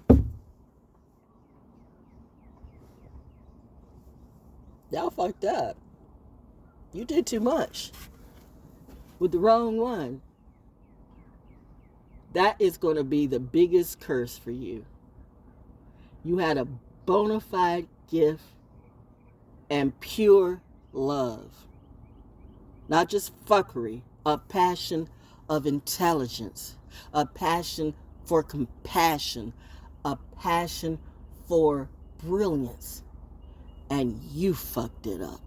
Y'all fucked up. You did too much with the wrong one. That is going to be the biggest curse for you. You had a bona fide gift and pure love. Not just fuckery, a passion of intelligence, a passion for compassion, a passion for brilliance. And you fucked it up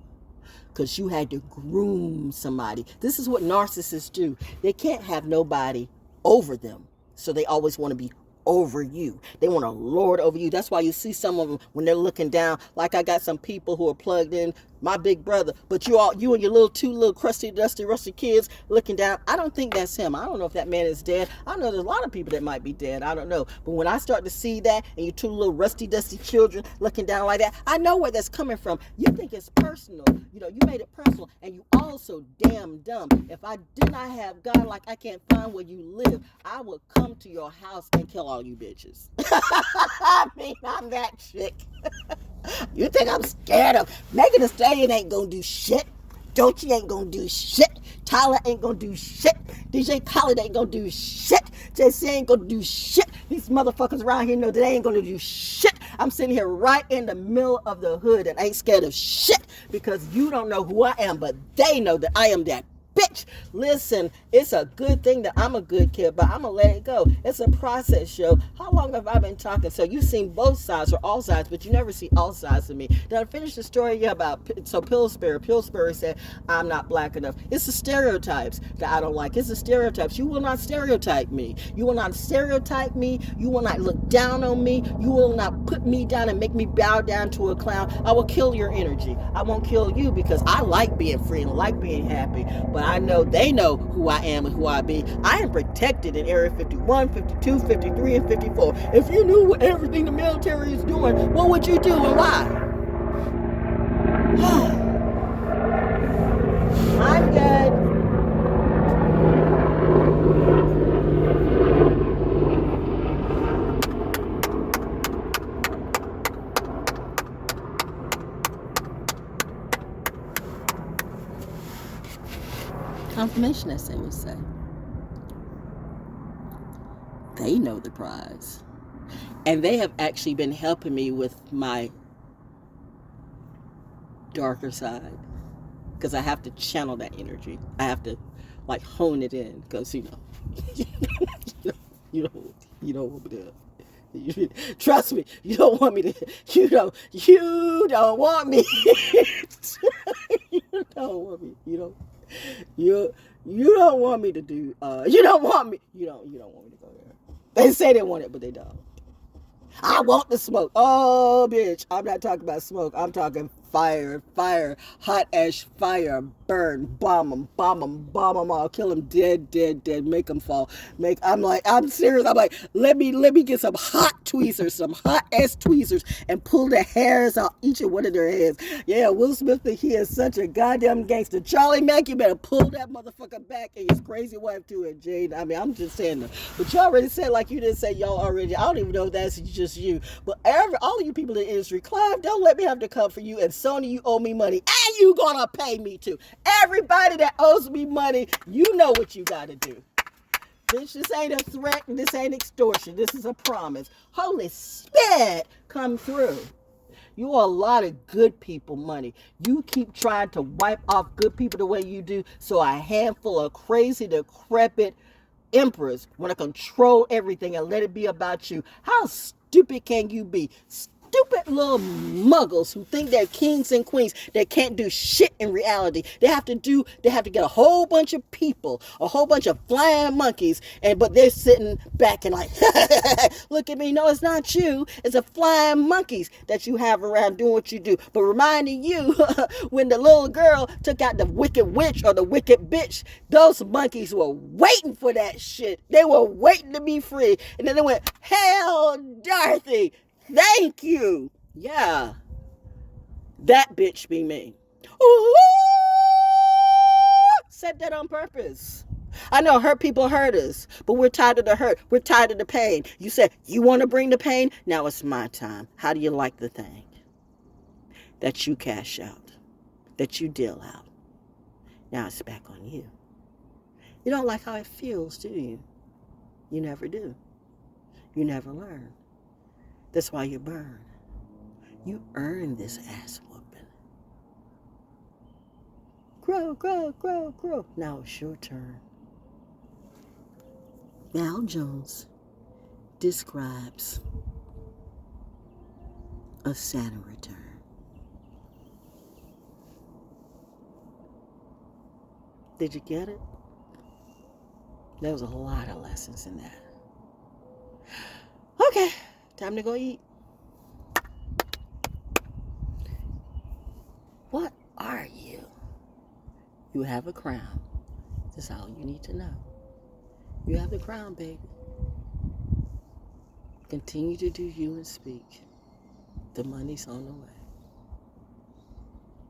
because you had to groom somebody. This is what narcissists do. They can't have nobody over them. So they always want to be over you. They want to lord over you. That's why you see some of them when they're looking down. Like I got some people who are plugged in, my big brother, but you and your two little crusty, dusty, rusty kids looking down. I don't think that's him. I don't know if that man is dead. I know there's a lot of people that might be dead. I don't know. But when I start to see that and your two little rusty, dusty children looking down like that, I know where that's coming from. You think it's personal. You know, you made it personal, and you also damn dumb. If I did not have God, like I can't find where you live, I would come to your house and kill all you bitches. I mean, I'm that chick. You think I'm scared of Megan Thee Stallion? Ain't gonna do shit. Doechii ain't gonna do shit. Tyler ain't gonna do shit. DJ Khaled ain't gonna do shit. JC ain't gonna do shit. These motherfuckers around here know that they ain't gonna do shit. I'm sitting here right in the middle of the hood and ain't scared of shit because you don't know who I am, but they know that I am that bitch. Listen, it's a good thing that I'm a good kid, but I'm gonna let it go. It's a process show. How long have I been talking? So you've seen both sides or all sides, but you never see all sides of me. Did I finish the story about Pillsbury? Pillsbury said I'm not black enough. It's the stereotypes that I don't like. It's the stereotypes. You will not stereotype me. You will not stereotype me. You will not look down on me. You will not put me down and make me bow down to a clown. I will kill your energy. I won't kill you because I like being free and like being happy, but I know they know who I am and who I be. I am protected in Area 51, 52, 53, and 54. If you knew what everything the military is doing, what would you do and why? I'm good. Confirmation, as they would say. They know the prize. And they have actually been helping me with my darker side. Because I have to channel that energy. I have to like hone it in. Because you don't want me to. Trust me, you don't want me to. You don't want me. You don't want me. You don't want me to do. You don't want me. You don't want me to go there. They say they want it, but they don't. I want the smoke. Oh, bitch. I'm not talking about smoke. I'm talking fire, hot ash fire, burn, bomb them all, kill them dead, make them fall. I'm serious. I'm like, let me get some hot tweezers, some hot ass tweezers, and pull the hairs out each of one of their heads. Yeah, Will Smith think he is such a goddamn gangster. Charlie Mack, you better pull that motherfucker back, and his crazy wife too, and Jade. I mean, I'm just saying that. But you already said, like you didn't say y'all already. I don't even know if that's just you. But all of you people in the industry, Clive, don't let me have to come for you. And Sony, you owe me money, and you gonna pay me too. Everybody that owes me money, you know what you gotta do. Bitch, this ain't a threat and this ain't extortion. This is a promise. Holy Spirit, come through. You owe a lot of good people money. You keep trying to wipe off good people the way you do, so a handful of crazy, decrepit emperors want to control everything and let it be about you. How stupid can you be? Stupid little muggles who think they're kings and queens that can't do shit in reality. They have to get a whole bunch of people, a whole bunch of flying monkeys, but they're sitting back and like, look at me. No, it's not you. It's a flying monkeys that you have around doing what you do. But reminding you, when the little girl took out the wicked witch or the wicked bitch, those monkeys were waiting for that shit. They were waiting to be free. And then they went, hell, Dorothy, thank you. Yeah. That bitch be me. Ooh, said that on purpose. I know hurt people hurt us, but we're tired of the hurt. We're tired of the pain. You said, you want to bring the pain? Now it's my time. How do you like the thing that you cash out, that you deal out? Now it's back on you. You don't like how it feels, do you? You never do. You never learn. That's why you burn. You earn this ass whooping. Grow, grow, grow, grow. Now it's your turn. Val Jones describes a Saturn return. Did you get it? There was a lot of lessons in that. Okay, time to go eat. What are you? You have a crown. That's all you need to know. You have the crown, baby. Continue to do you and speak. The money's on the way.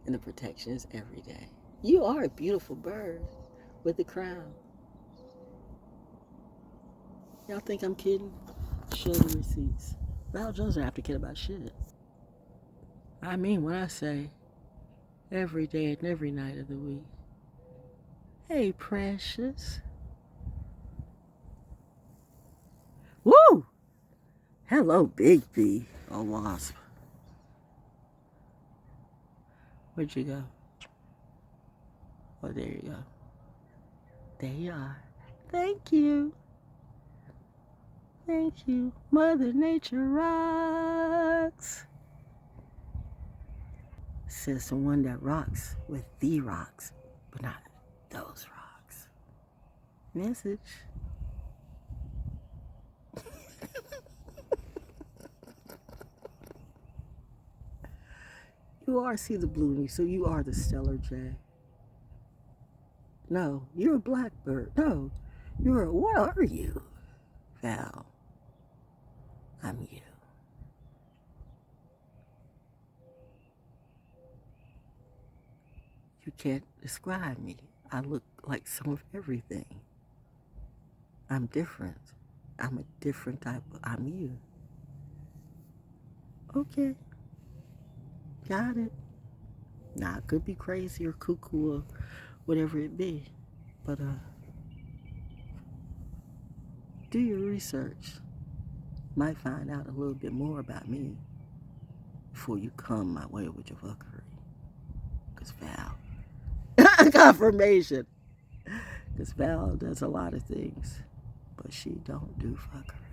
And the protection is every day. You are a beautiful bird with the crown. Y'all think I'm kidding? Show the receipts. Val Jones don't have to kid about shit. I mean when I say every day and every night of the week. Hey, precious. Woo! Hello, Big B. Oh, wasp. Where'd you go? Oh, there you go. There you are. Thank you. Thank you. Mother Nature rocks. Says the one that rocks with the rocks, but not those rocks. Message. You are see the blue, so you are the stellar J. No, you're a blackbird. No, what are you? Val. I'm you. You can't describe me. I look like some of everything. I'm different. I'm a different type of, I'm you. Okay. Got it. Now, it could be crazy or cuckoo or whatever it be. But, do your research. Might find out a little bit more about me before you come my way with your fuckery. Because Val. Confirmation. Because Val does a lot of things, but she don't do fuckery.